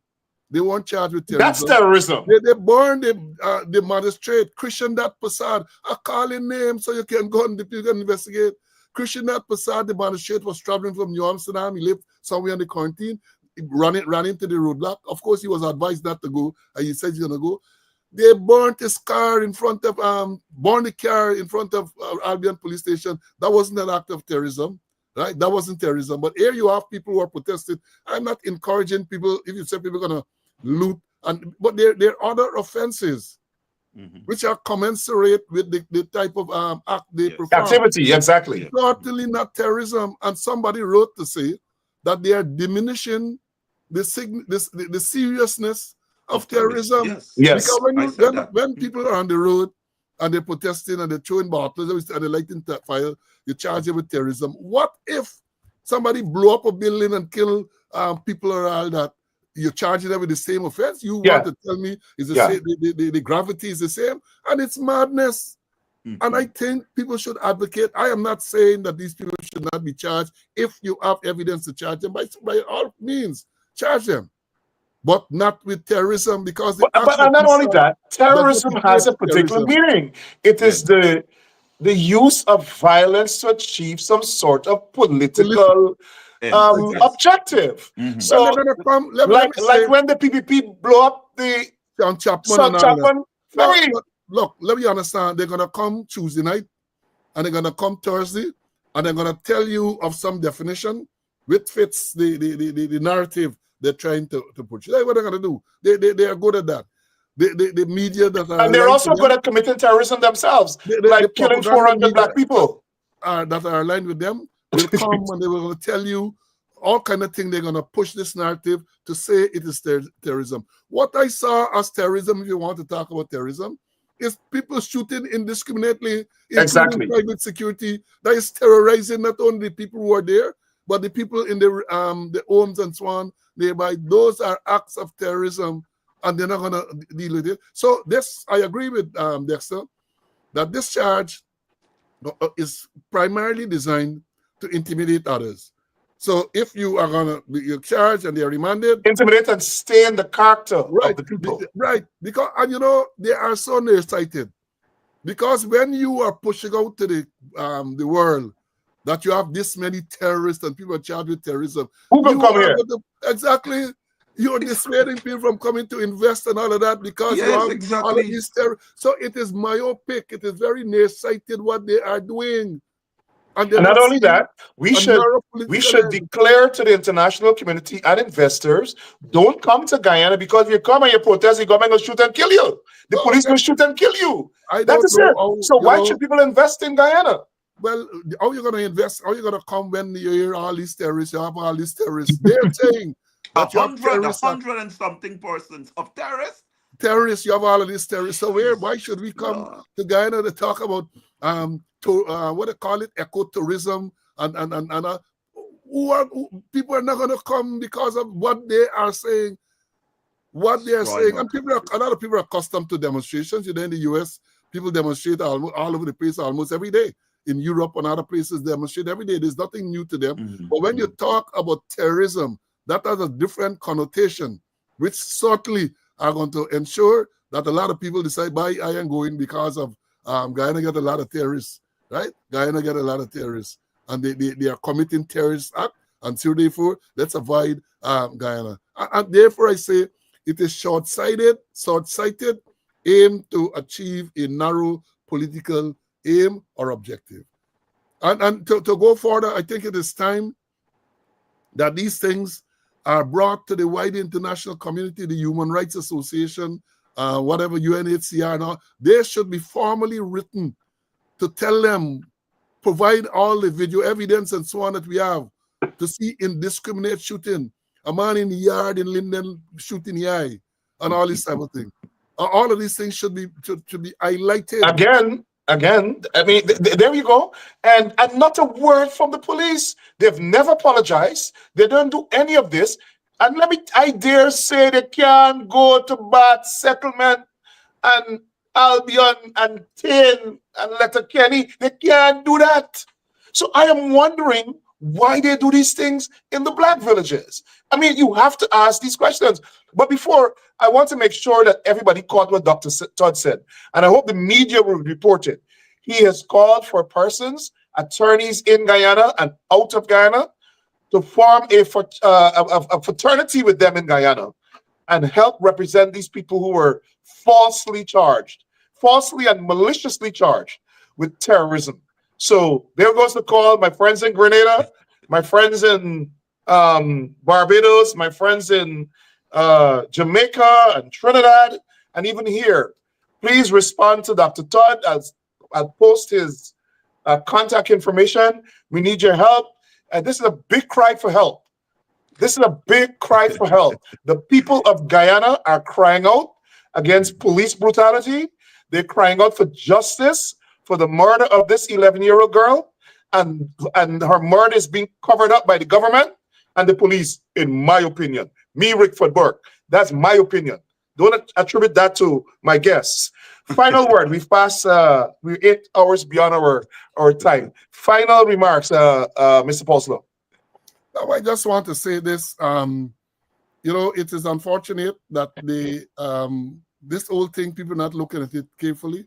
They weren't charged with terrorism. That's terrorism. They burned the magistrate, Christian Dat Passad. I call his name so you can go and you can investigate. Christian Dat Passad, the magistrate, was traveling from New Amsterdam. He lived somewhere in the quarantine. He ran into the roadblock. Of course, he was advised not to go, and he said he's gonna go. They burnt his car in front of burned the car in front of Albion police station. That wasn't an act of terrorism, right? That wasn't terrorism. But here you have people who are protesting. I'm not encouraging people. If you say people are gonna loot, but there are other offenses which are commensurate with the type of act they perform. Activity, exactly. Totally not terrorism. And somebody wrote to say that they are diminishing the seriousness of terrorism. Yes. Because when people are on the road and they're protesting and they're throwing bottles and they're lighting fire, you charge them with terrorism. What if somebody blow up a building and kill people or all that? You're charging them with the same offense? You want to tell me is the same, the gravity is the same? And it's madness. And I think people should advocate. I am not saying that these people should not be charged. If you have evidence to charge them, by all means, charge them. But not with terrorism, because but not only that, terrorism has a particular meaning. It is the use of violence to achieve some sort of political objective. So, like when the PPP blow up the Chapman ferry. Look, let me understand. They're gonna come Tuesday night, and they're gonna come Thursday, and they're gonna tell you of some definition which fits the narrative they're trying to push. That's what they're gonna do. They are good at that. The media that are, and they're also good at committing terrorism themselves, like killing 400 black people that are aligned with them will come and they will tell you all kind of thing. They're going to push this narrative to say it is terrorism. What I saw as terrorism, if you want to talk about terrorism, is people shooting indiscriminately, including Exactly. private security. That is terrorizing not only the people who are there, but the people in the homes and so on nearby. Those are acts of terrorism, and they're not going to deal with it. So this, I agree with Dexter, that this charge is primarily designed to intimidate others. So if you are going to be charged and they are remanded, Intimidate and stain the character right, of the people. right, because, and you know, they are so nearsighted, because when you are pushing out to the world that you have this many terrorists and people are charged with terrorism, Who can you come are here? going to, exactly, you're dissuading people from coming to invest and all of that, because you Yes, have all of exactly. these so it is myopic, it is very nearsighted what they are doing. And they're And not not only seeing that, we a should narrow political end. declare to the international community and investors, don't come to Guyana, because if you come and you protest, the government will shoot and kill you. The police will shoot and kill you. I That don't is know it. how, So you why know, should people invest in Guyana? well, how are you going to invest? How are you going to come when you hear all these terrorists? You have all these terrorists. They're saying that you have terrorists. 100 and something persons of terrorists. Terrorists, you have all of these terrorists. So why should we come Lord. to Guyana to talk about what they call it, ecotourism, and people are not going to come because of what they are saying, what they are Destroy saying. our And a lot of people are accustomed to demonstrations. You know, in the US, people demonstrate all over the place almost every day. In Europe and other places, they demonstrate every day. There's nothing new to them. Mhm. But when you talk about terrorism, that has a different connotation, which certainly are going to ensure that a lot of people decide, I am going because of Guyana get a lot of terrorists, right? Guyana get a lot of terrorists, and they are committing terrorist act, and so therefore let's avoid Guyana. And therefore I say it is short-sighted, aim to achieve a narrow political aim or objective. And to go further, I think it is time that these things are brought to the wider international community, the Human Rights Association, whatever, UNHCR now. They should be formally written to tell them, provide all the video evidence and so on that we have to see indiscriminate shooting, a man in the yard in Linden shooting the eye, and all this type of thing. All of these things should be highlighted. Again, I mean, there you go. And not a word from the police. They've never apologized. They don't do any of this. And I dare say they can't go to Bath Settlement and Albion and Tin and Letterkenny. They can't do that. So I am wondering why they do these things in the black villages. I mean, you have to ask these questions. But before, I want to make sure that everybody caught what Dr. Todd said. And I hope the media will report it. He has called for persons, attorneys in Guyana and out of Guyana, to form a fraternity with them in Guyana and help represent these people who were falsely and maliciously charged with terrorism. So there goes the call. My friends in Grenada, my friends in Barbados, my friends in Jamaica and Trinidad, and even here, please respond to Dr. Todd. I'll post his contact information. We need your help. And this is a big cry for help. This is a big cry for help. The people of Guyana are crying out against police brutality. They're crying out for justice for the murder of this 11-year-old girl, and her murder is being covered up by the government and the police, in my opinion. Me, Rickford Burke. That's my opinion. Don't attribute that to my guests. Final word. We've passed, we're 8 hours beyond our time. Final remarks, Mr. Poslow. Now, I just want to say this. You know, it is unfortunate that this whole thing, people not looking at it carefully.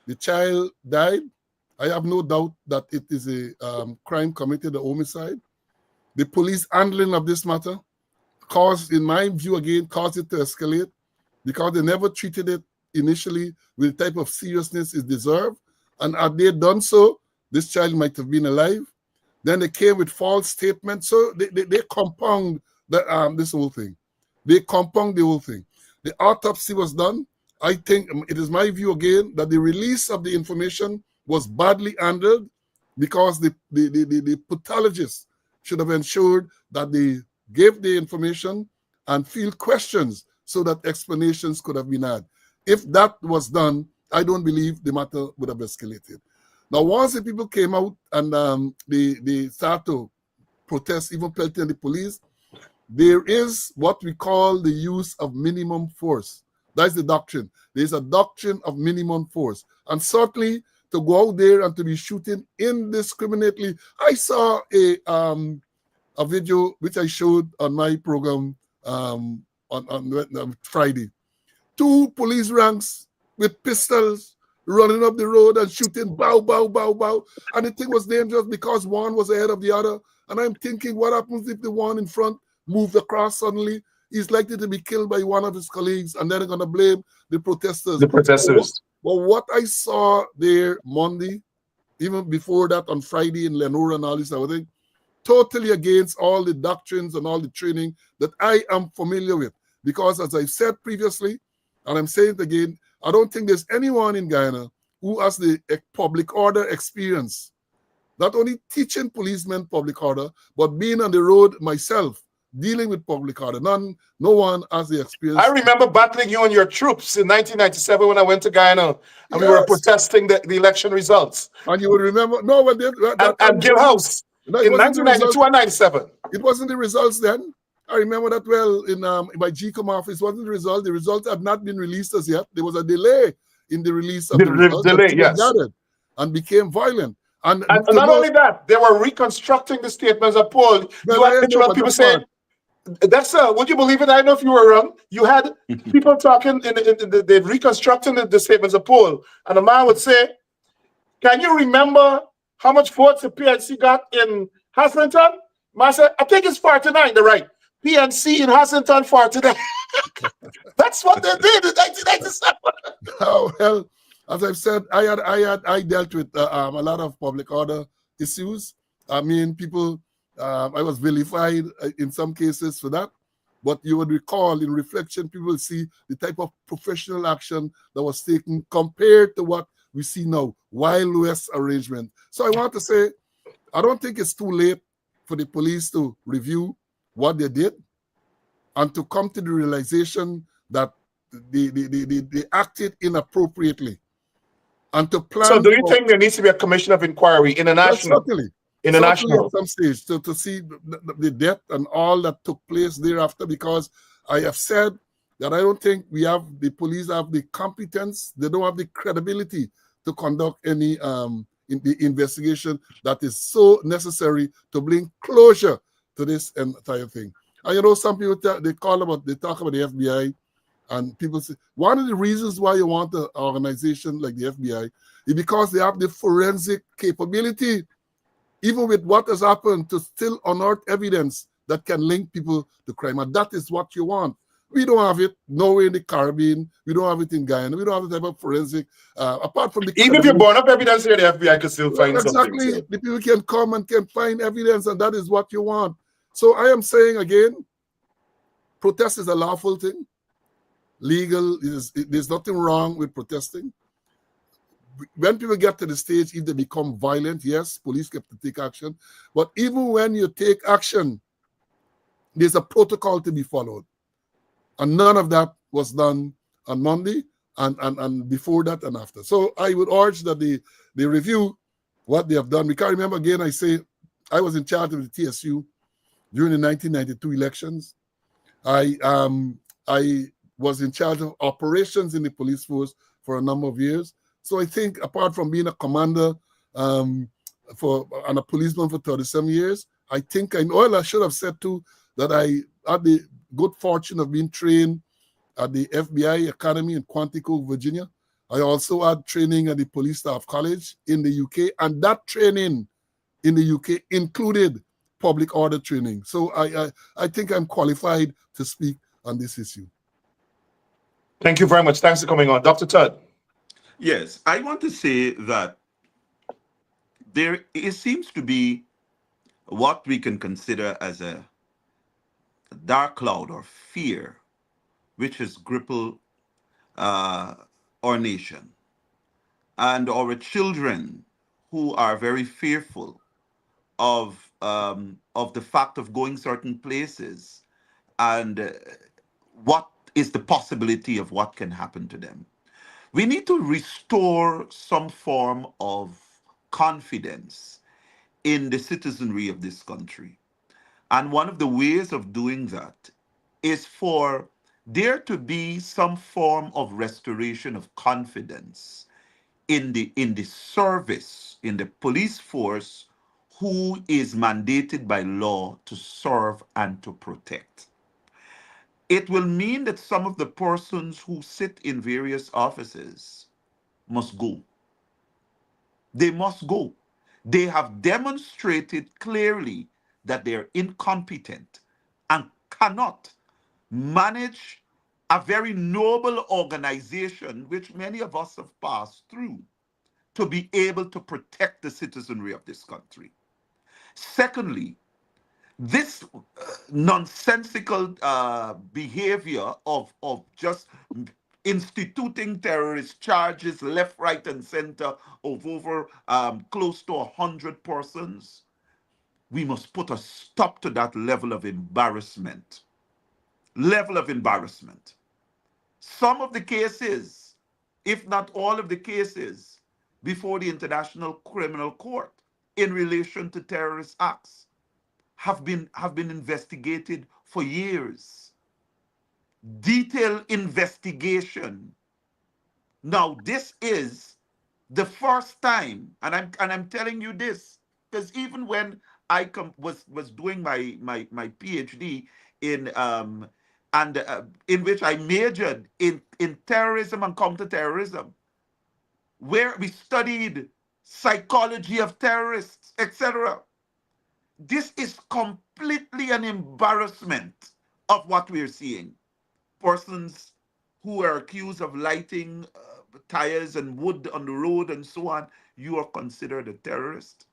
The child died. I have no doubt that it is a crime committed, a homicide. The police handling of this matter caused, in my view again, caused it to escalate because they never treated it initially with the type of seriousness it deserved. And had they done so, this child might have been alive. Then they came with false statements. So they compound this whole thing. They compound the whole thing. The autopsy was done. I think it is my view again that the release of the information was badly handled because the pathologist should have ensured that they gave the information and field questions so that explanations could have been had. If that was done, I don't believe the matter would have escalated. Now, once the people came out and they started to protest, even pelting the police, there is what we call the use of minimum force. That's the doctrine. There's a doctrine of minimum force. And certainly to go out there and to be shooting indiscriminately. I saw a video which I showed on my program on Friday. 2 police ranks with pistols running up the road and shooting, bow, bow, bow, bow. And the thing was dangerous because one was ahead of the other. And I'm thinking, what happens if the one in front moved across suddenly? He's likely to be killed by one of his colleagues, and then they're going to blame the protesters. The protesters. But what I saw there Monday, even before that on Friday in Lenora and all this other thing, totally against all the doctrines and all the training that I am familiar with. Because as I said previously, and I'm saying it again, I don't think there's anyone in Guyana who has the public order experience. Not only teaching policemen public order, but being on the road myself, dealing with public order. No one has the experience. I remember battling you and your troops in 1997 when I went to Guyana and we were protesting the election results. And you would remember, no, when they, and Gill House in 1992 and 97. It wasn't the results then. I remember that well in my GCOM office. It wasn't the result. The results had not been released as yet. There was a delay in the release of the results. Delay, yes. And became violent. And not only that, they were reconstructing the statements of Paul. You had literal people saying, that's would you believe it? I don't know if you were wrong. You had people talking they're reconstructing the statements of Paul, and a man would say, "Can you remember how much votes the PNC got in Haslington?" Man said, "I think it's 49." They're right. PNC in Haslington 49. That's what they did in 1997. Oh, well, as I've said, I dealt with a lot of public order issues. I mean, people. I was vilified in some cases for that, but you would recall in reflection, people see the type of professional action that was taken compared to what we see now, Wild West arrangement. So I want to say, I don't think it's too late for the police to review what they did and to come to the realization that they acted inappropriately and to plan. So do you think there needs to be a commission of inquiry international? Certainly. International. At some stage to see the death and all that took place thereafter, because I have said that I don't think the police have the competence, they don't have the credibility to conduct any in the investigation that is so necessary to bring closure to this entire thing. And you know, some people talk about the FBI, and people say one of the reasons why you want an organization like the FBI is because they have the forensic capability, even with what has happened, to still unearth evidence that can link people to crime. And that is what you want. We don't have it nowhere in the Caribbean. We don't have it in Guyana. We don't have the type of forensic, apart from the... Even if you burn up evidence here, the FBI can still find something. Exactly. The people can come and can find evidence, and that is what you want. So I am saying again, protest is a lawful thing. Legal, there's nothing wrong with protesting. When people get to the stage, if they become violent, yes, police have to take action. But even when you take action, there's a protocol to be followed. And none of that was done on Monday and before that and after. So I would urge that they review what they have done. We can't remember again, I say, I was in charge of the TSU during the 1992 elections. I was in charge of operations in the police force for a number of years. So I think apart from being a commander and a policeman for 37 years, I think I should have said too that I had the good fortune of being trained at the FBI Academy in Quantico, Virginia. I also had training at the Police Staff College in the UK, and that training in the UK included public order training. So I think I'm qualified to speak on this issue. Thank you very much. Thanks for coming on. Dr. Todd. Yes, I want to say that it seems to be what we can consider as a dark cloud or fear, which has crippled our nation. And our children who are very fearful of of the fact of going certain places and what is the possibility of what can happen to them. We need to restore some form of confidence in the citizenry of this country. And one of the ways of doing that is for there to be some form of restoration of confidence in the service, in the police force, who is mandated by law to serve and to protect. It will mean that some of the persons who sit in various offices must go. They must go. They have demonstrated clearly that they're incompetent and cannot manage a very noble organization, which many of us have passed through, to be able to protect the citizenry of this country. Secondly, this nonsensical behavior of just instituting terrorist charges left, right, and center of over close to 100 persons, we must put a stop to that level of embarrassment. Level of embarrassment. Some of the cases, if not all of the cases, before the International Criminal Court in relation to terrorist acts have been investigated for years. Detailed investigation. Now, this is the first time, and I'm telling you this, because even when I was doing my PhD in which I majored in terrorism and counterterrorism, where we studied psychology of terrorists, etc. This is completely an embarrassment of what we're seeing. Persons who are accused of lighting tires and wood on the road and so on, you are considered a terrorist.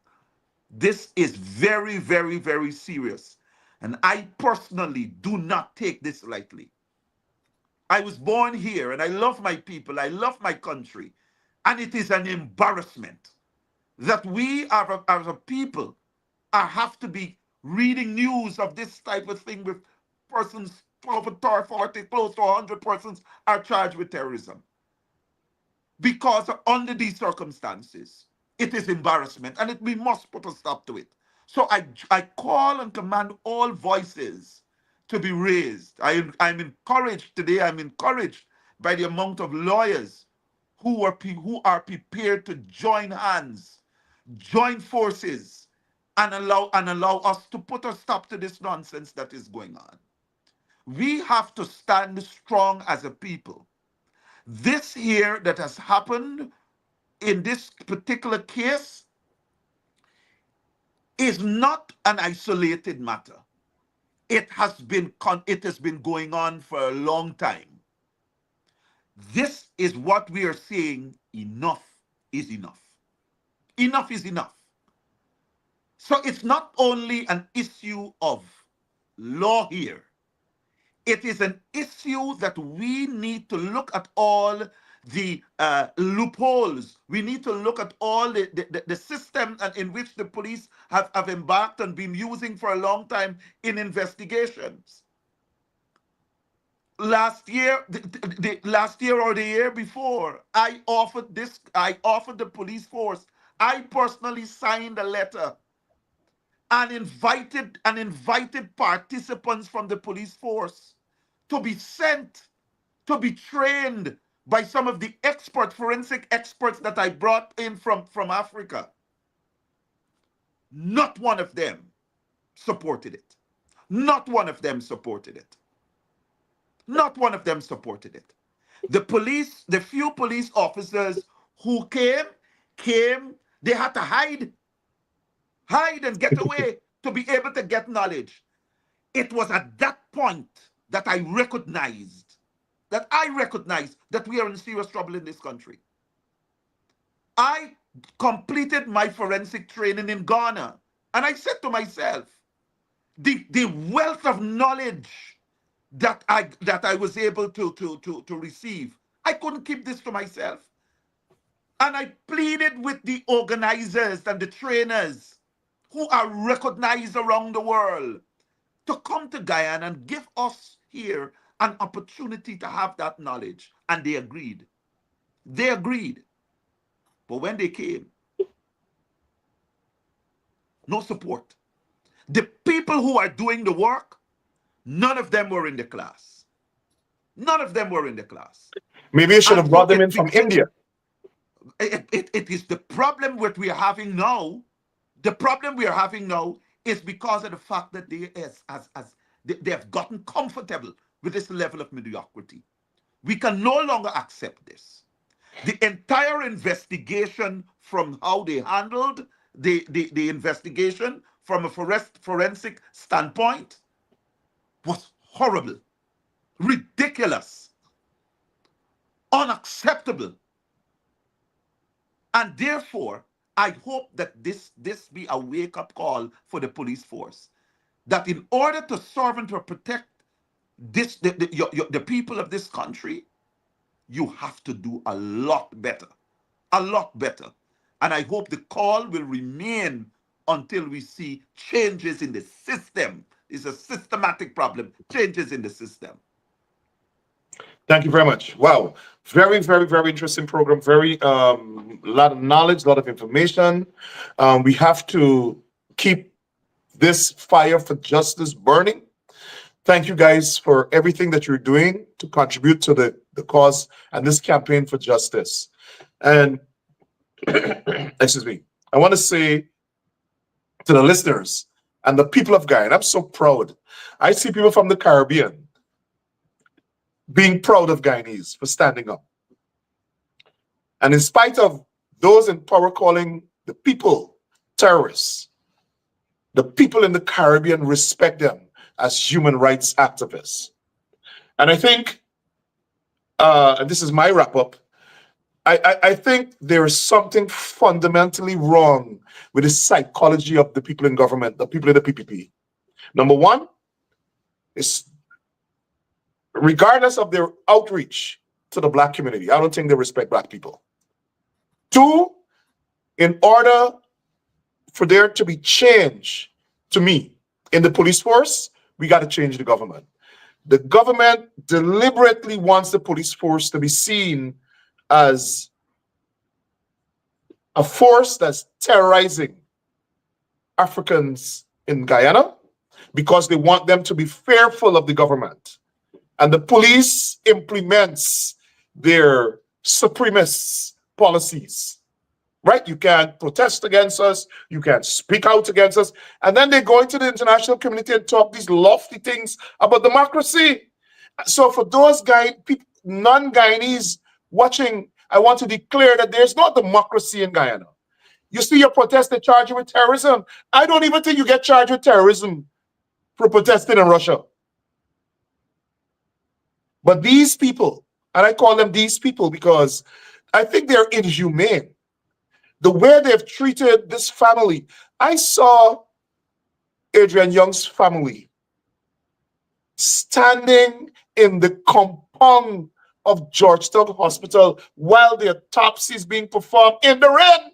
This is very, very, very serious. And I personally do not take this lightly. I was born here and I love my people, I love my country. And it is an embarrassment that we as a people have to be reading news of this type of thing with persons, 12 or 40, close to 100 persons are charged with terrorism. Because under these circumstances, it is embarrassment and we must put a stop to it. So I call and command all voices to be raised. I'm encouraged today, I'm encouraged by the amount of lawyers who are prepared to join hands, join forces, and allow us to put a stop to this nonsense that is going on. We have to stand strong as a people. This here that has happened in this particular case is not an isolated matter. It has been going on for a long time. This is what we are saying. Enough is enough. Enough is enough. So it's not only an issue of law here. It is an issue that we need to look at all the loopholes. We need to look at all the system in which the police have embarked and been using for a long time in investigations. Last year, last year or the year before, I offered the police force. I personally signed a letter and invited participants from the police force to be sent to be trained by some of the forensic experts that I brought in from Africa. Not one of them supported it. Not one of them supported it. Not one of them supported it. The few police officers who came, they had to hide and get away to be able to get knowledge. It was at that point that I recognized that we are in serious trouble in this country. I completed my forensic training in Ghana, and I said to myself, the wealth of knowledge that I was able to receive, I couldn't keep this to myself. And I pleaded with the organizers and the trainers who are recognized around the world to come to Guyana and give us here an opportunity to have that knowledge. And they agreed. They agreed. But when they came, no support. The people who are doing the work, none of them were in the class. None of them were in the class. Maybe you should have And brought so them in from India. It is the problem that we are having now. The problem we are having now is because of the fact that they have gotten comfortable with this level of mediocrity. We can no longer accept this. The entire investigation, from how they handled the investigation from a forensic standpoint, was horrible, ridiculous, unacceptable. And therefore, I hope that this be a wake-up call for the police force, that in order to serve and to protect the people of this country, you have to do a lot better. A lot better. And I hope the call will remain until we see changes in the system. It's a systematic problem. Changes in the system. Thank you very much. Wow. Very, very, very interesting program. Very, lot of knowledge, a lot of information. We have to keep this fire for justice burning. Thank you guys for everything that you're doing to contribute to the cause and this campaign for justice. And excuse me, I want to say to the listeners and the people of Guyana, I'm so proud. I see people from the Caribbean being proud of Guyanese for standing up. And in spite of those in power calling the people terrorists, the people in the Caribbean respect them as human rights activists. And I think, and this is my wrap up, I think there is something fundamentally wrong with the psychology of the people in government, the people in the PPP. Number one is, regardless of their outreach to the Black community, I don't think they respect Black people. Two, in order for there to be change, to me, in the police force, we got to change the government. The government deliberately wants the police force to be seen as a force that's terrorizing Africans in Guyana because they want them to be fearful of the government. And the police implements their supremacist policies, right? You can't protest against us. You can't speak out against us. And then they go into the international community and talk these lofty things about democracy. So for those non-Guyanese watching, I want to declare that there's no democracy in Guyana. You see your protest, they charge you with terrorism. I don't even think you get charged with terrorism for protesting in Russia. But these people, and I call them these people because I think they're inhumane. The way they've treated this family. I saw Adrian Young's family standing in the compound of Georgetown Hospital while the autopsy is being performed in the rain.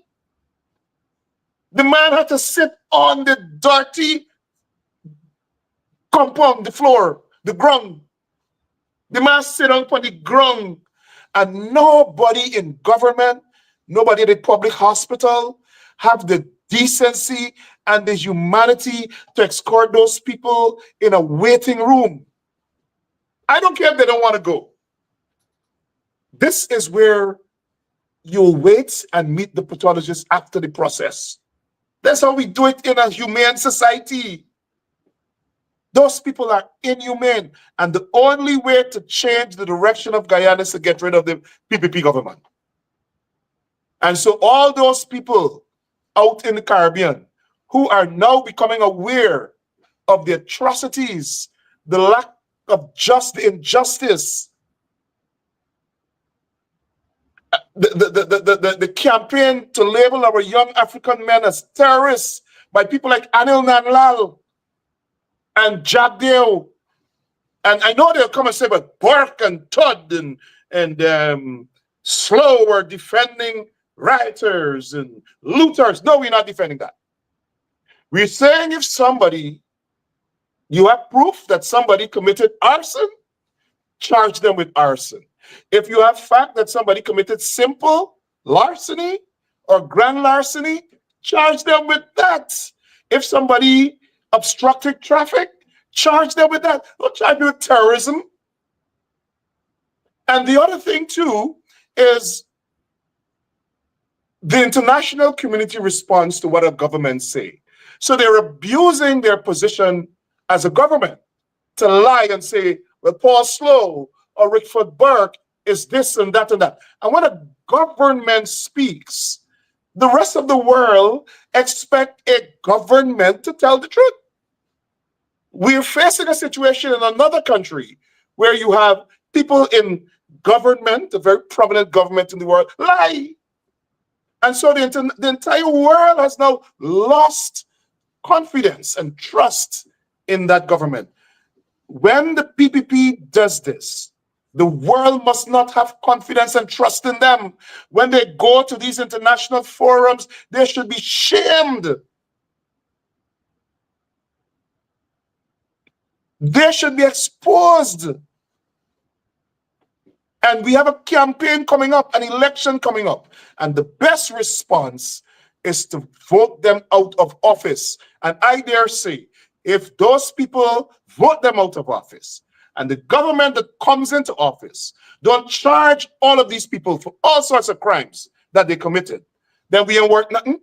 The man had to sit on the dirty compound, the floor, the ground. The man sit on the ground, and nobody in government, nobody at the public hospital have the decency and the humanity to escort those people in a waiting room. I don't care if they don't want to go. This is where you'll wait and meet the pathologist after the process. That's how we do it in a humane society. Those people are inhumane. And the only way to change the direction of Guyana is to get rid of the PPP government. And so all those people out in the Caribbean who are now becoming aware of the atrocities, the lack of injustice, the campaign to label our young African men as terrorists by people like Anil Nanlal and Jack Dale. And I know they'll come and say, but Burke and Todd and Slow are defending rioters and looters. No, we're not defending that. We're saying if somebody, you have proof that somebody committed arson, charge them with arson. If you have fact that somebody committed simple larceny or grand larceny, charge them with that. If somebody obstructed traffic, charge them with that. Don't charge them with terrorism. And the other thing too is the international community responds to what a government say. So they're abusing their position as a government to lie and say, well, Paul Slow or Rickford Burke is this and that and that. And when a government speaks, the rest of the world expect a government to tell the truth. We're facing a situation in another country where you have people in government, a very prominent government in the world, lie. And so the entire world has now lost confidence and trust in that government. When the PPP does this, the world must not have confidence and trust in them. When they go to these international forums, they should be shamed. They should be exposed. And we have a campaign coming up, an election coming up. And the best response is to vote them out of office. And I dare say, if those people vote them out of office, and the government that comes into office don't charge all of these people for all sorts of crimes that they committed, then we ain't worth nothing.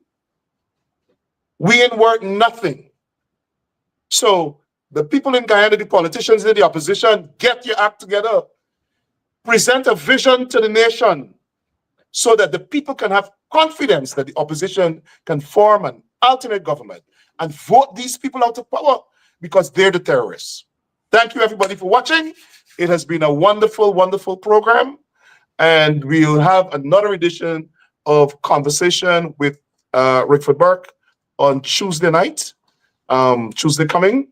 We ain't worth nothing. So the people in Guyana, the politicians in the opposition, get your act together. Present a vision to the nation so that the people can have confidence that the opposition can form an alternate government and vote these people out of power because they're the terrorists. Thank you, everybody, for watching. It has been a wonderful, wonderful program. And we'll have another edition of Conversation with Rickford Burke on Tuesday night, Tuesday coming.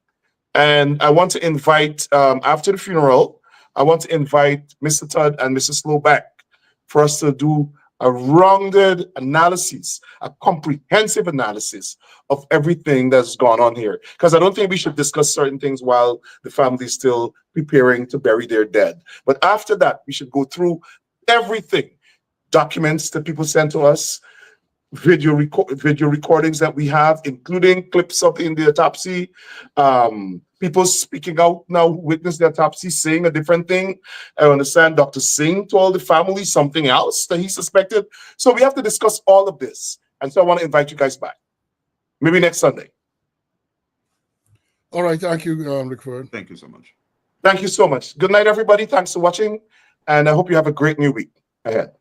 And I want to invite, after the funeral, I want to invite Mr. Todd and Mrs. Slow back for us to do a rounded analysis, a comprehensive analysis of everything that's gone on here. Because I don't think we should discuss certain things while the family is still preparing to bury their dead. But after that, we should go through everything. Documents that people sent to us, video recordings that we have, including clips of in the autopsy, people speaking out now who witnessed the autopsy saying a different thing. I understand Dr. Singh told the family something else that he suspected. So we have to discuss all of this. And so I want to invite you guys back. Maybe next Sunday. All right. Thank you, Rickford. Thank you so much. Thank you so much. Good night, everybody. Thanks for watching. And I hope you have a great new week ahead.